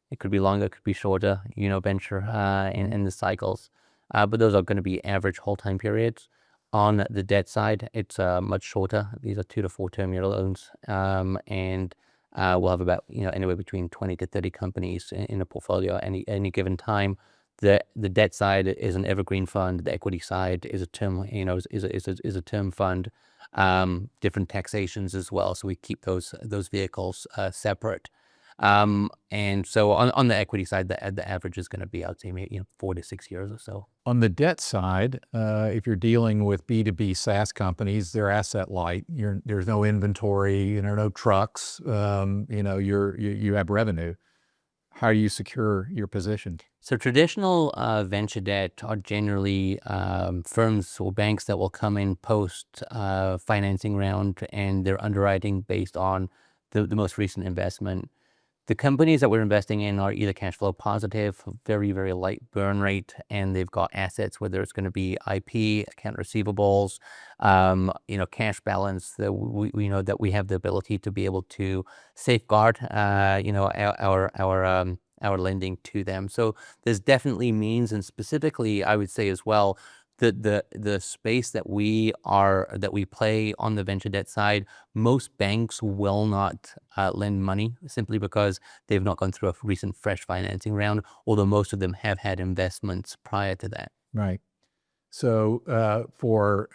It could be longer, it could be shorter, venture and the cycles. But those are going to be average hold time periods. On the debt side, it's much shorter. These are 2 to 4 term year loans, and we'll have about anywhere between 20 to 30 companies in a portfolio at any given time. The debt side is an evergreen fund. The equity side is a term is a term fund. Different taxations as well, so we keep those vehicles separate. And so on the equity side, the average is going to be, I'd say, maybe 4 to 6 years or so. On the debt side, if you're dealing with B2B SaaS companies, they're asset light. There's no inventory, no trucks. You have revenue. How do you secure your position? So traditional venture debt are generally firms or banks that will come in post financing round, and they're underwriting based on the most recent investment. The companies that we're investing in are either cash flow positive, very, very light burn rate, and they've got assets, whether it's going to be IP, account receivables, cash balance, that we know that we have the ability to be able to safeguard, our lending to them. So there's definitely means, and specifically, I would say as well, the space that we play on the venture debt side, most banks will not lend money simply because they've not gone through a recent fresh financing round, although most of them have had investments prior to that. Right. So for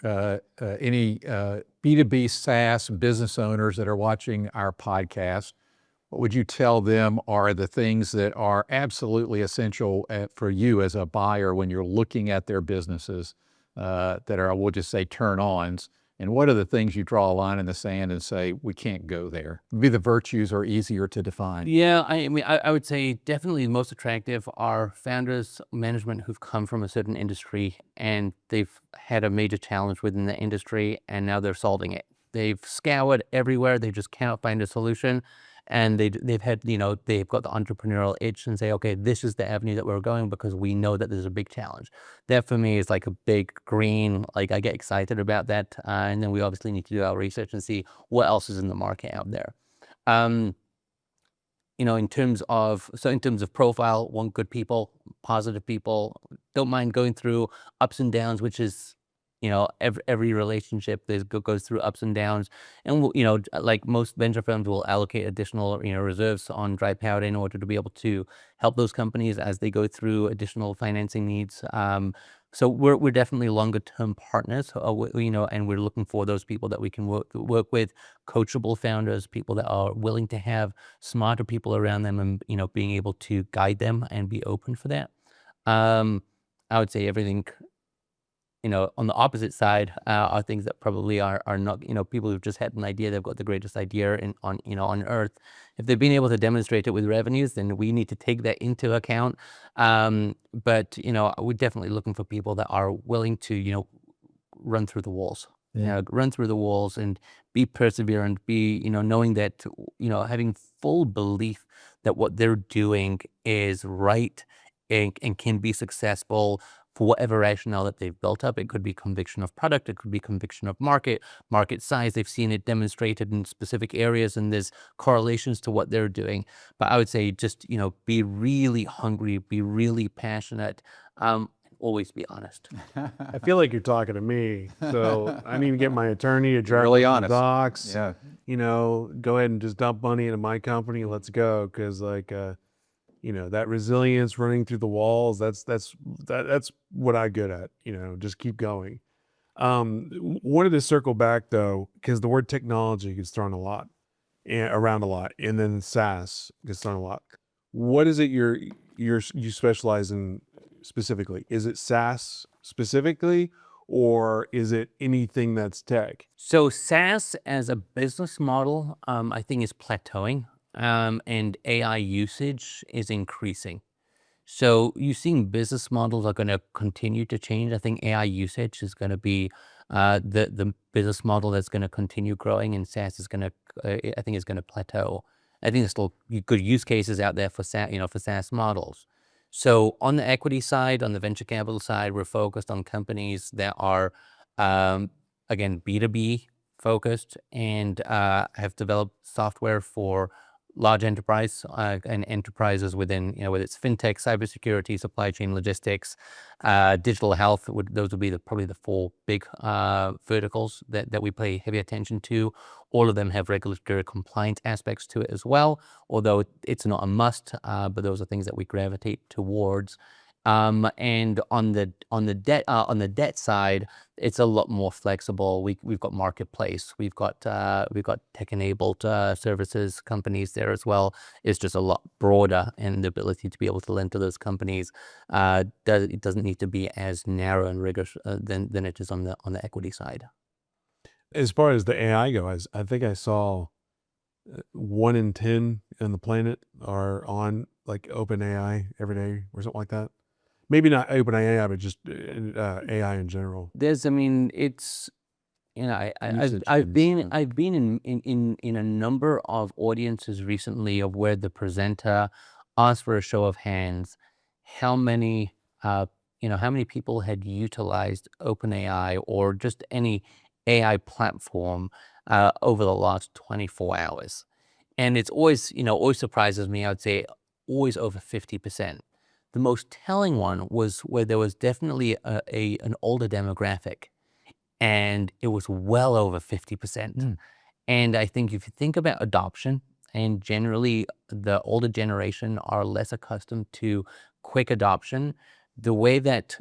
any B2B SaaS business owners that are watching our podcast, what would you tell them are the things that are absolutely essential for you as a buyer when you're looking at their businesses that are, we'll just say, turn-ons? And what are the things you draw a line in the sand and say, we can't go there? Maybe the virtues are easier to define. Yeah, I would say definitely the most attractive are founders, management who've come from a certain industry and they've had a major challenge within the industry and now they're solving it. They've scoured everywhere, they just cannot find a solution. And they've had, they've got the entrepreneurial itch and say, okay, this is the avenue that we're going because we know that there's a big challenge. That for me is like a big green, like I get excited about that. And then we obviously need to do our research and see what else is in the market out there. In terms of profile, want good people, positive people, don't mind going through ups and downs, which is, every relationship goes through ups and downs. And, like most venture firms will allocate additional, reserves on dry powder in order to be able to help those companies as they go through additional financing needs. So we're definitely longer term partners, and we're looking for those people that we can work with, coachable founders, people that are willing to have smarter people around them and, being able to guide them and be open for that. I would say everything, on the opposite side are things that probably are not, people who've just had an idea, they've got the greatest idea on earth. If they've been able to demonstrate it with revenues, then we need to take that into account. But, we're definitely looking for people that are willing to, run through the walls. Yeah. Run through the walls and be perseverant, be, knowing that, having full belief that what they're doing is right and can be successful, for whatever rationale that they've built up. It could be conviction of product, it could be conviction of market size. They've seen it demonstrated in specific areas, and there's correlations to what they're doing. But I would say just, be really hungry, be really passionate, always be honest. I feel like you're talking to me, so I need to get my attorney to draft Really some honest. docs. Yeah. Go ahead and just dump money into my company. Let's go, because that resilience running through the walls. That's what I'm good at. Just keep going. Wanted to circle back though, because the word technology gets thrown around a lot, and then SaaS gets thrown a lot. What is it you specialize in specifically? Is it SaaS specifically, or is it anything that's tech? So SaaS as a business model, I think is plateauing, and AI usage is increasing. So you're seeing business models are going to continue to change. I think AI usage is going to be the business model that's going to continue growing, and SaaS is going to, I think, is going to plateau. I think there's still good use cases out there for SaaS models. So on the equity side, on the venture capital side, we're focused on companies that are, again, B2B focused, and have developed software for large enterprise and enterprises within, whether it's fintech, cybersecurity, supply chain logistics, digital health. Those would be probably the four big verticals that we pay heavy attention to. All of them have regulatory compliance aspects to it as well, although it's not a must, but those are things that we gravitate towards. And on the debt side, it's a lot more flexible. We've got marketplace, we've got tech-enabled services companies there as well. It's just a lot broader, and the ability to be able to lend to those companies it doesn't need to be as narrow and rigorous than it is on the equity side. As far as the AI goes, I think I saw 1 in 10 on the planet are on like OpenAI every day or something like that. Maybe not OpenAI, but just AI in general. It's I've been in a number of audiences recently of where the presenter asked for a show of hands how many people had utilized OpenAI or just any AI platform over the last 24 hours. And it's always surprises me. I would say always over 50%. The most telling one was where there was definitely an older demographic, and it was well over 50%. And I think if you think about adoption, and generally the older generation are less accustomed to quick adoption, the way that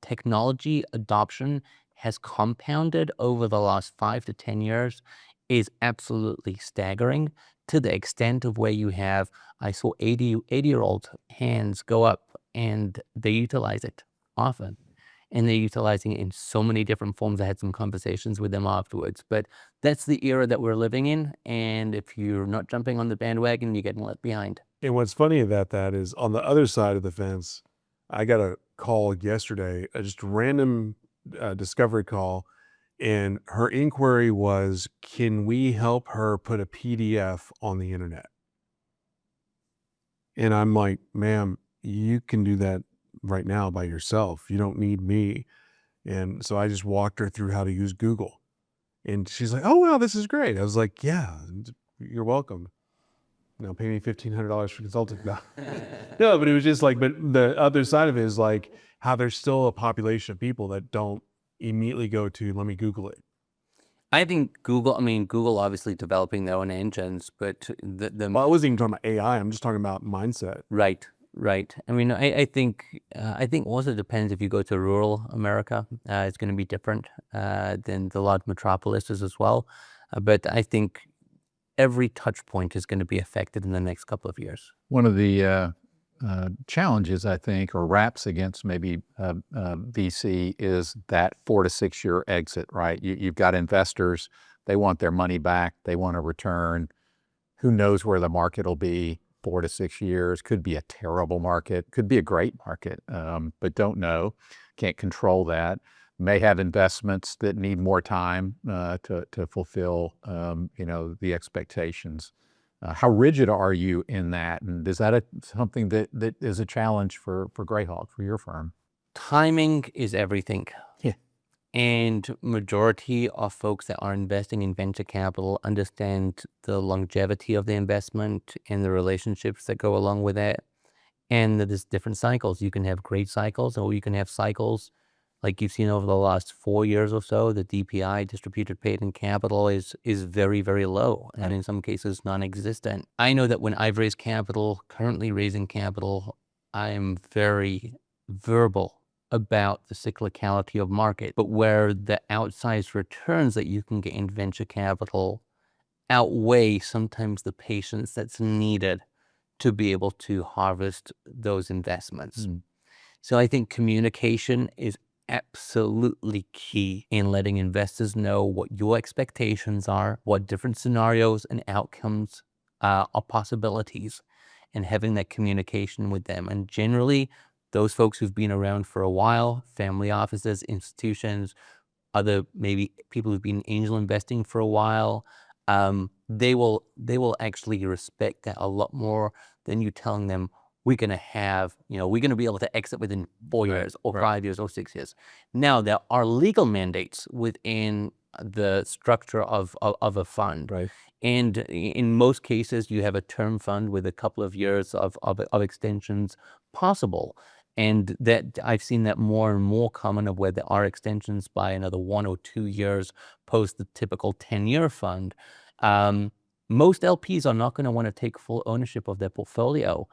technology adoption has compounded over the last 5 to 10 years is absolutely staggering, to the extent of where I saw 80-year-old hands go up, and they utilize it often. And they're utilizing it in so many different forms. I had some conversations with them afterwards. But that's the era that we're living in. And if you're not jumping on the bandwagon, you're getting left behind. And what's funny about that is, on the other side of the fence, I got a call yesterday, just a random discovery call. And her inquiry was, can we help her put a PDF on the internet? And I'm like, ma'am, you can do that right now by yourself. You don't need me. And so I just walked her through how to use Google. And she's like, oh, wow, this is great. I was like, yeah, you're welcome. Now pay me $1,500 for consulting. No, but it was just like, but the other side of it is like how there's still a population of people that don't immediately go to, let me Google it. I think Google obviously developing their own engines, but Well, I wasn't even talking about AI. I'm just talking about mindset. Right. I mean, I think also depends if you go to rural America, it's going to be different than the large metropolises as well. But I think every touch point is going to be affected in the next couple of years. One of the challenges, I think, or raps against maybe VC is that 4 to 6 year exit, right? You've got investors, they want their money back, they want a return. Who knows where the market will be 4 to 6 years? Could be a terrible market, could be a great market, but don't know, can't control that. May have investments that need more time to fulfill, the expectations. How rigid are you in that? And is that something that is a challenge for Grayhawk, for your firm? Timing is everything. Yeah. And majority of folks that are investing in venture capital understand the longevity of the investment and the relationships that go along with it. And that there's different cycles. You can have great cycles, or you can have cycles like you've seen over the last 4 years or so. The DPI, distributed paid-in capital, is very, very low, and in some cases non-existent. I know that when I've raised capital, currently raising capital, I am very verbal about the cyclicality of market, but where the outsized returns that you can get in venture capital outweigh sometimes the patience that's needed to be able to harvest those investments. So I think communication is absolutely key in letting investors know what your expectations are, what different scenarios and outcomes are possibilities, and having that communication with them. And generally, those folks who've been around for a while, family offices, institutions, other maybe people who've been angel investing for a while, they will actually respect that a lot more than you telling them we're going to be able to exit within 4 years or 5 years or 6 years. Now, there are legal mandates within the structure of a fund. Right. And in most cases, you have a term fund with a couple of years of extensions possible. And that I've seen that more and more common, of where there are extensions by another 1 or 2 years post the typical 10-year fund. Most LPs are not going to want to take full ownership of their portfolio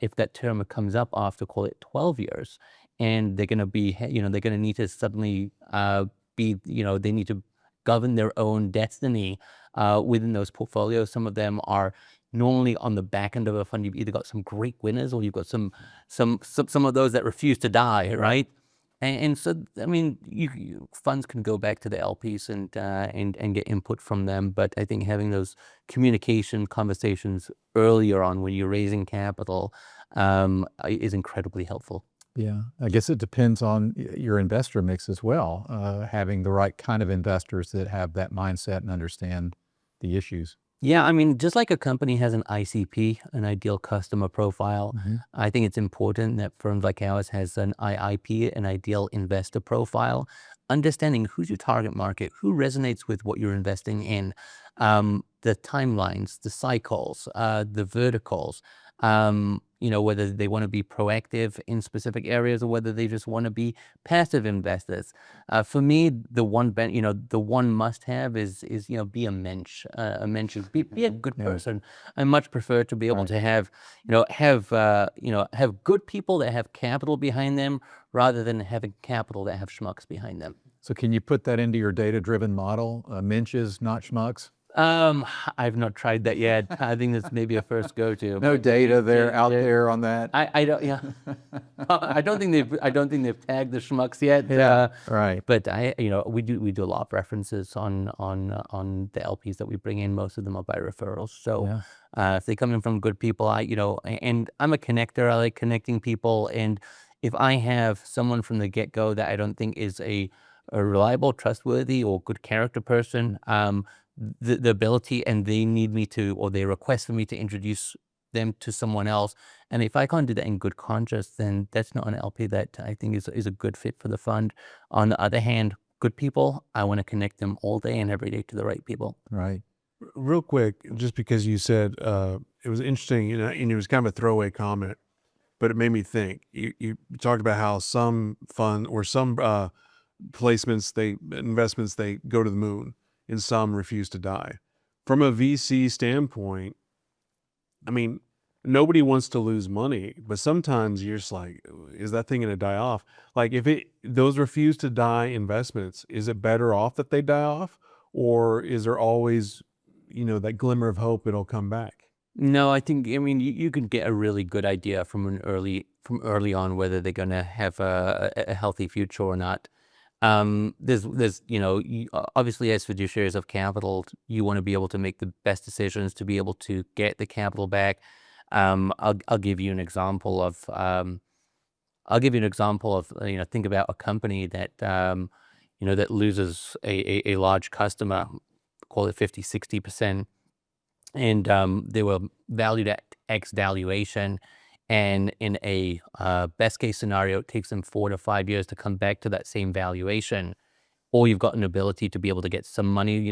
if that term comes up after, call it 12 years. And they're going to be, they're going to need to suddenly they need to govern their own destiny within those portfolios. Some of them are normally on the back end of a fund. You've either got some great winners, or you've got some of those that refuse to die, right? And so, I mean, funds can go back to the LPs and get input from them. But I think having those communication conversations earlier on when you're raising capital is incredibly helpful. Yeah, I guess it depends on your investor mix as well, having the right kind of investors that have that mindset and understand the issues. Yeah, I mean, just like a company has an ICP, an ideal customer profile, I think it's important that firms like ours has an IIP, an ideal investor profile. Understanding who's your target market, who resonates with what you're investing in, the timelines, the cycles, the verticals, whether they want to be proactive in specific areas or whether they just want to be passive investors. For me, the one must-have is be a mensch. Be a good person. I much prefer to be able to have good people that have capital behind them, rather than having capital that have schmucks behind them. So can you put that into your data-driven model? Menches, not schmucks? I've not tried that yet. I think that's maybe a first go-to. No data out there on that. I don't. Yeah, I don't think they've tagged the schmucks yet. Right. But we do a lot of references on the LPs that we bring in. Most of them are by referrals. So if they come in from good people, and I'm a connector. I like connecting people. And if I have someone from the get-go that I don't think is a reliable, trustworthy, or good character person, the ability, and they need me to, or they request for me to introduce them to someone else, and if I can't do that in good conscience, then that's not an LP that I think is a good fit for the fund. On the other hand, good people, I want to connect them all day and every day to the right people. Right. Real quick, just because you said it was interesting, and it was kind of a throwaway comment, but it made me think. You talked about how some fund or some investments, they go to the moon, and some refuse to die. From a VC standpoint, I mean, nobody wants to lose money, but sometimes you're just like, is that thing going to die off? Like, if those refuse to die investments, is it better off that they die off, or is there always, that glimmer of hope it'll come back? No, I mean, you can get a really good idea from early on whether they're going to have a healthy future or not. There's obviously, as fiduciaries of capital, you want to be able to make the best decisions to be able to get the capital back. I'll give you an example of think about a company that that loses a large customer, call it 50-60%. and they were valued at X valuation. And in a best case scenario, it takes them 4 to 5 years to come back to that same valuation. Or you've got an ability to be able to get some money,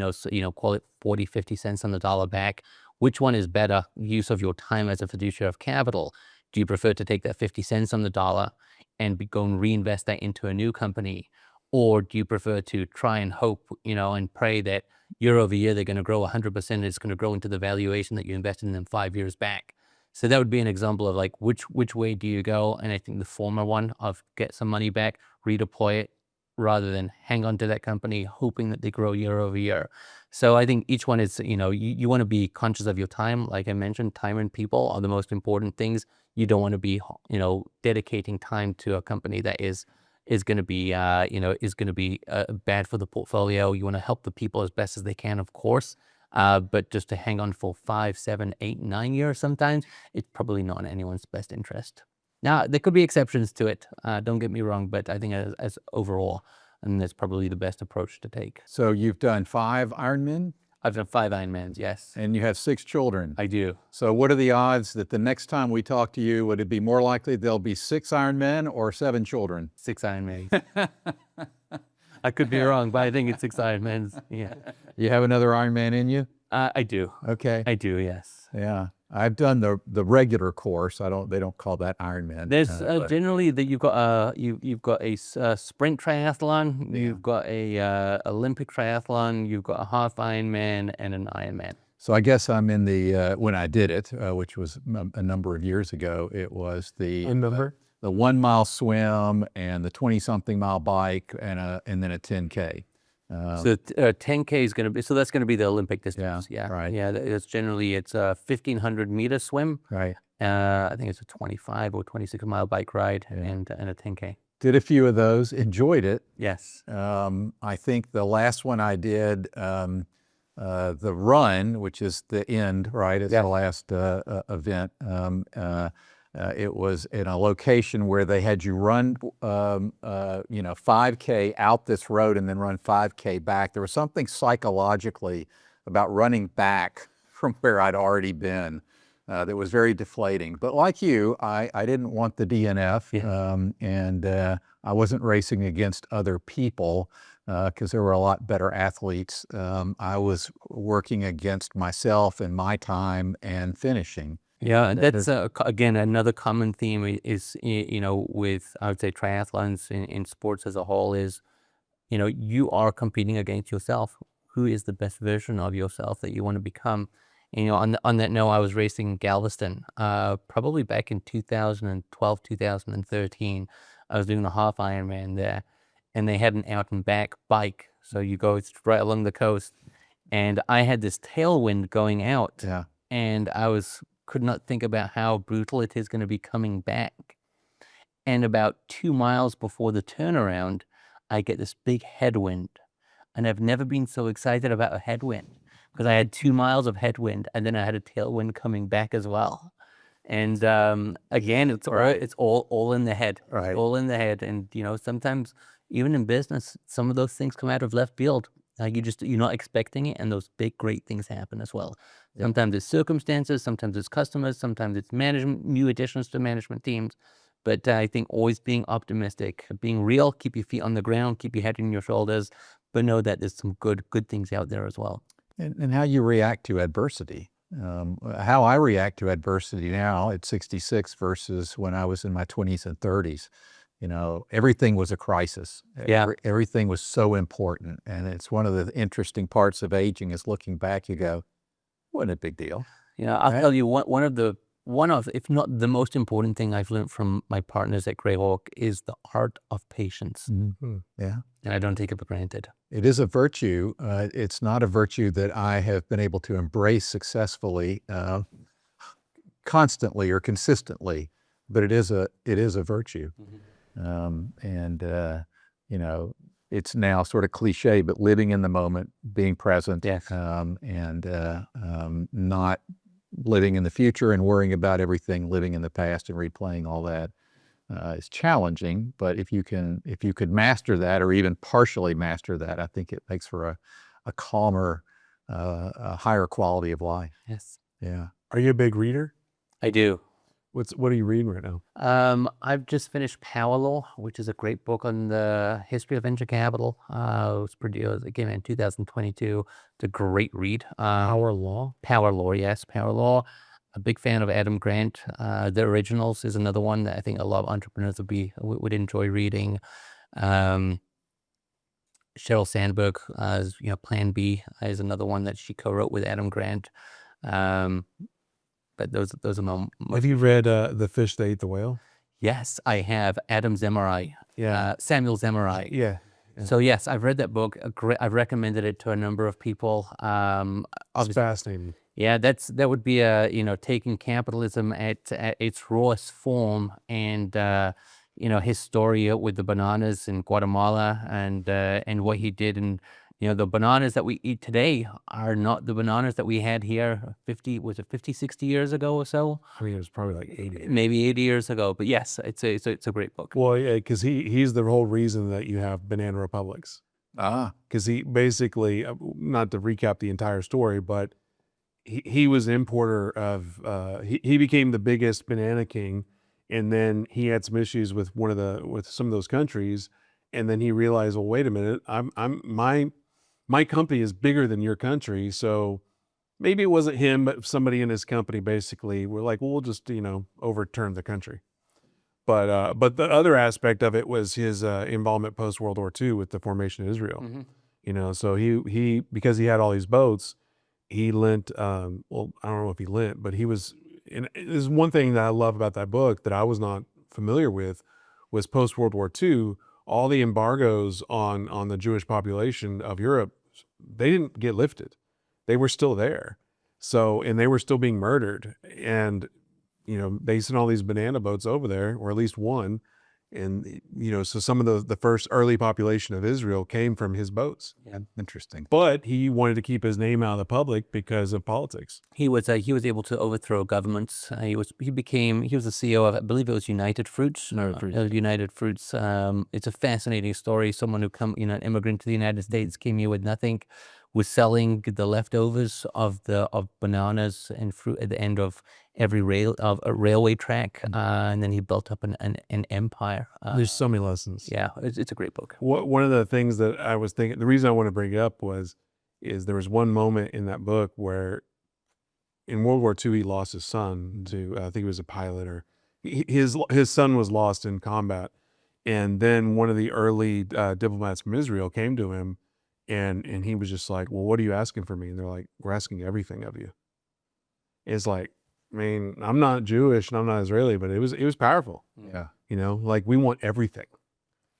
call it 40, 50 cents on the dollar back. Which one is better use of your time as a fiduciary of capital? Do you prefer to take that 50 cents on the dollar and go and reinvest that into a new company? Or do you prefer to try and hope, and pray that year over year they're going to grow 100%, it's going to grow into the valuation that you invested in them 5 years back? So that would be an example of like, which way do you go? And I think the former one of get some money back, redeploy it, rather than hang on to that company, hoping that they grow year over year. So I think each one is, you want to be conscious of your time. Like I mentioned, time and people are the most important things. You don't want to be, dedicating time to a company that is going to be, bad for the portfolio. You want to help the people as best as they can, of course. But just to hang on for 5, 7, 8, 9 years sometimes, it's probably not in anyone's best interest. Now, there could be exceptions to it, don't get me wrong, but I think as overall, and that's probably the best approach to take. So you've done 5 Ironmen? I've done 5 Ironmans, yes. And you have 6 children. I do. So what are the odds that the next time we talk to you, would it be more likely there'll be 6 Ironmen or 7 children? 6 Ironmans. I could be wrong, but I think it's 6 Ironmans, yeah. You have another Ironman in you? I do. Okay. I do, yes. Yeah. I've done the regular course. They don't call that Ironman. There's generally that you've got a sprint triathlon, you've got a Olympic triathlon, you've got a half Ironman and an Ironman. So I guess I'm in the when I did it, which was a number of years ago. It was the 1 mile swim and the 20-something mile bike and then a 10K. So 10K is going to be, so that's going to be the Olympic distance. Yeah, right. Yeah, it's a 1,500 meter swim. Right. I think it's a 25 or 26 mile bike ride and a 10K. Did a few of those, enjoyed it. Yes. I think the last one I did, the run, which is the end, right? It's the last event. It was in a location where they had you run, 5K out this road and then run 5K back. There was something psychologically about running back from where I'd already been that was very deflating. But like you, I didn't want the DNF, and I wasn't racing against other people because there were a lot better athletes. I was working against myself and my time and finishing. Yeah, and that's again another common theme is with, I would say, triathlons in sports as a whole is, you are competing against yourself. Who is the best version of yourself that you want to become? And, on that note, I was racing in Galveston, probably back in 2012, 2013. I was doing a half Ironman there, and they had an out and back bike, so you go right along the coast, and I had this tailwind going out, and I could not think about how brutal it is going to be coming back. And about 2 miles before the turnaround, I get this big headwind. And I've never been so excited about a headwind because I had 2 miles of headwind and then I had a tailwind coming back as well. And again, it's all in the head, right? All in the head. And sometimes even in business, some of those things come out of left field. You're not expecting it, and those big, great things happen as well. Yep. Sometimes it's circumstances, sometimes it's customers, sometimes it's management, new additions to management teams. But I think always being optimistic, being real, keep your feet on the ground, keep your head on your shoulders, but know that there's some good things out there as well. And how you react to adversity. How I react to adversity now at 66 versus when I was in my 20s and 30s. Everything was a crisis. Yeah. Everything was so important. And it's one of the interesting parts of aging is looking back, you go, wasn't a big deal. Yeah, I'll tell you, one of, if not the most important thing I've learned from my partners at Grayhawk is the art of patience. Mm-hmm. Yeah. And I don't take it for granted. It is a virtue. It's not a virtue that I have been able to embrace successfully, constantly or consistently, but it is a virtue. Mm-hmm. It's now sort of cliche, but living in the moment, being present, not living in the future and worrying about everything, living in the past and replaying all that is challenging. But if you could master that or even partially master that, I think it makes for a calmer a higher quality of life. Yes, Yeah. Are you a big reader? I do. What are you reading right now? I've just finished Power Law, which is a great book on the history of venture capital. It came out in 2022. It's a great read. Power Law? Power Law, yes, Power Law. A big fan of Adam Grant. The Originals is another one that I think a lot of entrepreneurs would enjoy reading. Sheryl Sandberg, Plan B is another one that she co-wrote with Adam Grant. But those are my. Have you read The Fish That Ate the Whale? Yes, I have. Adam Zemerai. Yeah. Samuel Zemerai. Yeah. So yes, I've read that book. I've recommended it to a number of people. It's fascinating. Yeah, that would be taking capitalism at its rawest form, and his story with the bananas in Guatemala, and what he did, and the bananas that we eat today are not the bananas that we had here 50, 60 years ago or so. I mean, it was probably like 80. Maybe 80 years ago. But yes, it's a great book. Well, yeah, because he's the whole reason that you have banana republics. Because he basically, not to recap the entire story, but he was an importer of, he became the biggest banana king, and then he had some issues with with some of those countries, and then he realized, well, wait a minute, my company is bigger than your country, so maybe it wasn't him, but somebody in his company basically were like, well, we'll just overturn the country. But the other aspect of it was his involvement post World War II with the formation of Israel. Mm-hmm. So he because he had all these boats, he lent. Well, I don't know if he lent, but he was. And there's one thing that I love about that book that I was not familiar with, was post World War II. All the embargoes on the Jewish population of Europe, they didn't get lifted. They were still there. So, and they were still being murdered. And, they sent all these banana boats over there, or at least one. And, so some of the first early population of Israel came from his boats. Yeah, interesting. But he wanted to keep his name out of the public because of politics. He was able to overthrow governments. He was the CEO of, I believe it was United Fruits. United Fruits. It's a fascinating story. Someone who an immigrant to the United States, came here with nothing, was selling the leftovers of bananas and fruit at the end of every railway track, and then he built up an empire. There's so many lessons. Yeah, it's a great book. One of the things that I was thinking, the reason I want to bring it up is there was one moment in that book where in World War II, he lost his son to, I think he was a pilot, or his son was lost in combat. And then one of the early diplomats from Israel came to him, and he was just like, well, what are you asking for me? And they're like, we're asking everything of you. It's like, I mean, I'm not Jewish and I'm not Israeli, but it was powerful. Yeah. Like, we want everything.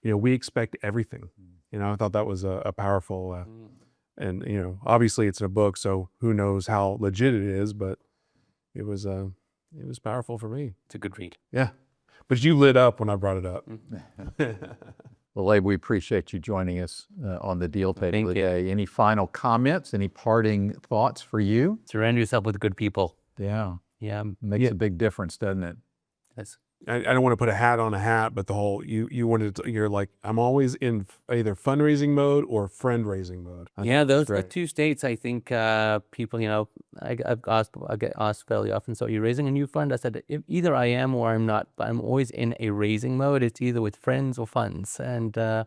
We expect everything. I thought that was a powerful, and obviously it's in a book, so who knows how legit it is, but it was powerful for me. It's a good read. Yeah. But you lit up when I brought it up. Well, Leib, we appreciate you joining us on the deal table Thank you. today. Any final comments? Any parting thoughts for you? Surround yourself with good people. Yeah. Yeah. Makes a big difference, doesn't it? Yes. I don't want to put a hat on a hat, but the whole, you're like, I'm always in either fundraising mode or friend raising mode. Yeah, those are two states I think people, I get asked fairly often, so are you raising a new fund? I said, either I am or I'm not, but I'm always in a raising mode. It's either with friends or funds. And I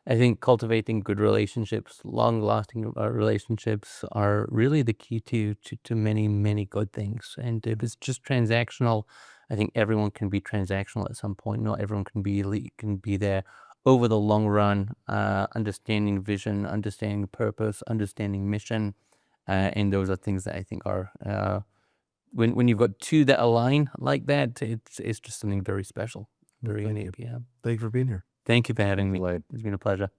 think cultivating good relationships, long-lasting relationships are really the key to many, many good things. And if it's just transactional, I think everyone can be transactional at some point. Not everyone can be there over the long run, understanding vision, understanding purpose, understanding mission. And those are things that I think are, when you've got two that align like that, it's just something very special, very unique. Yeah. Thank you for being here. Thank you for having me. Leib. It's been a pleasure.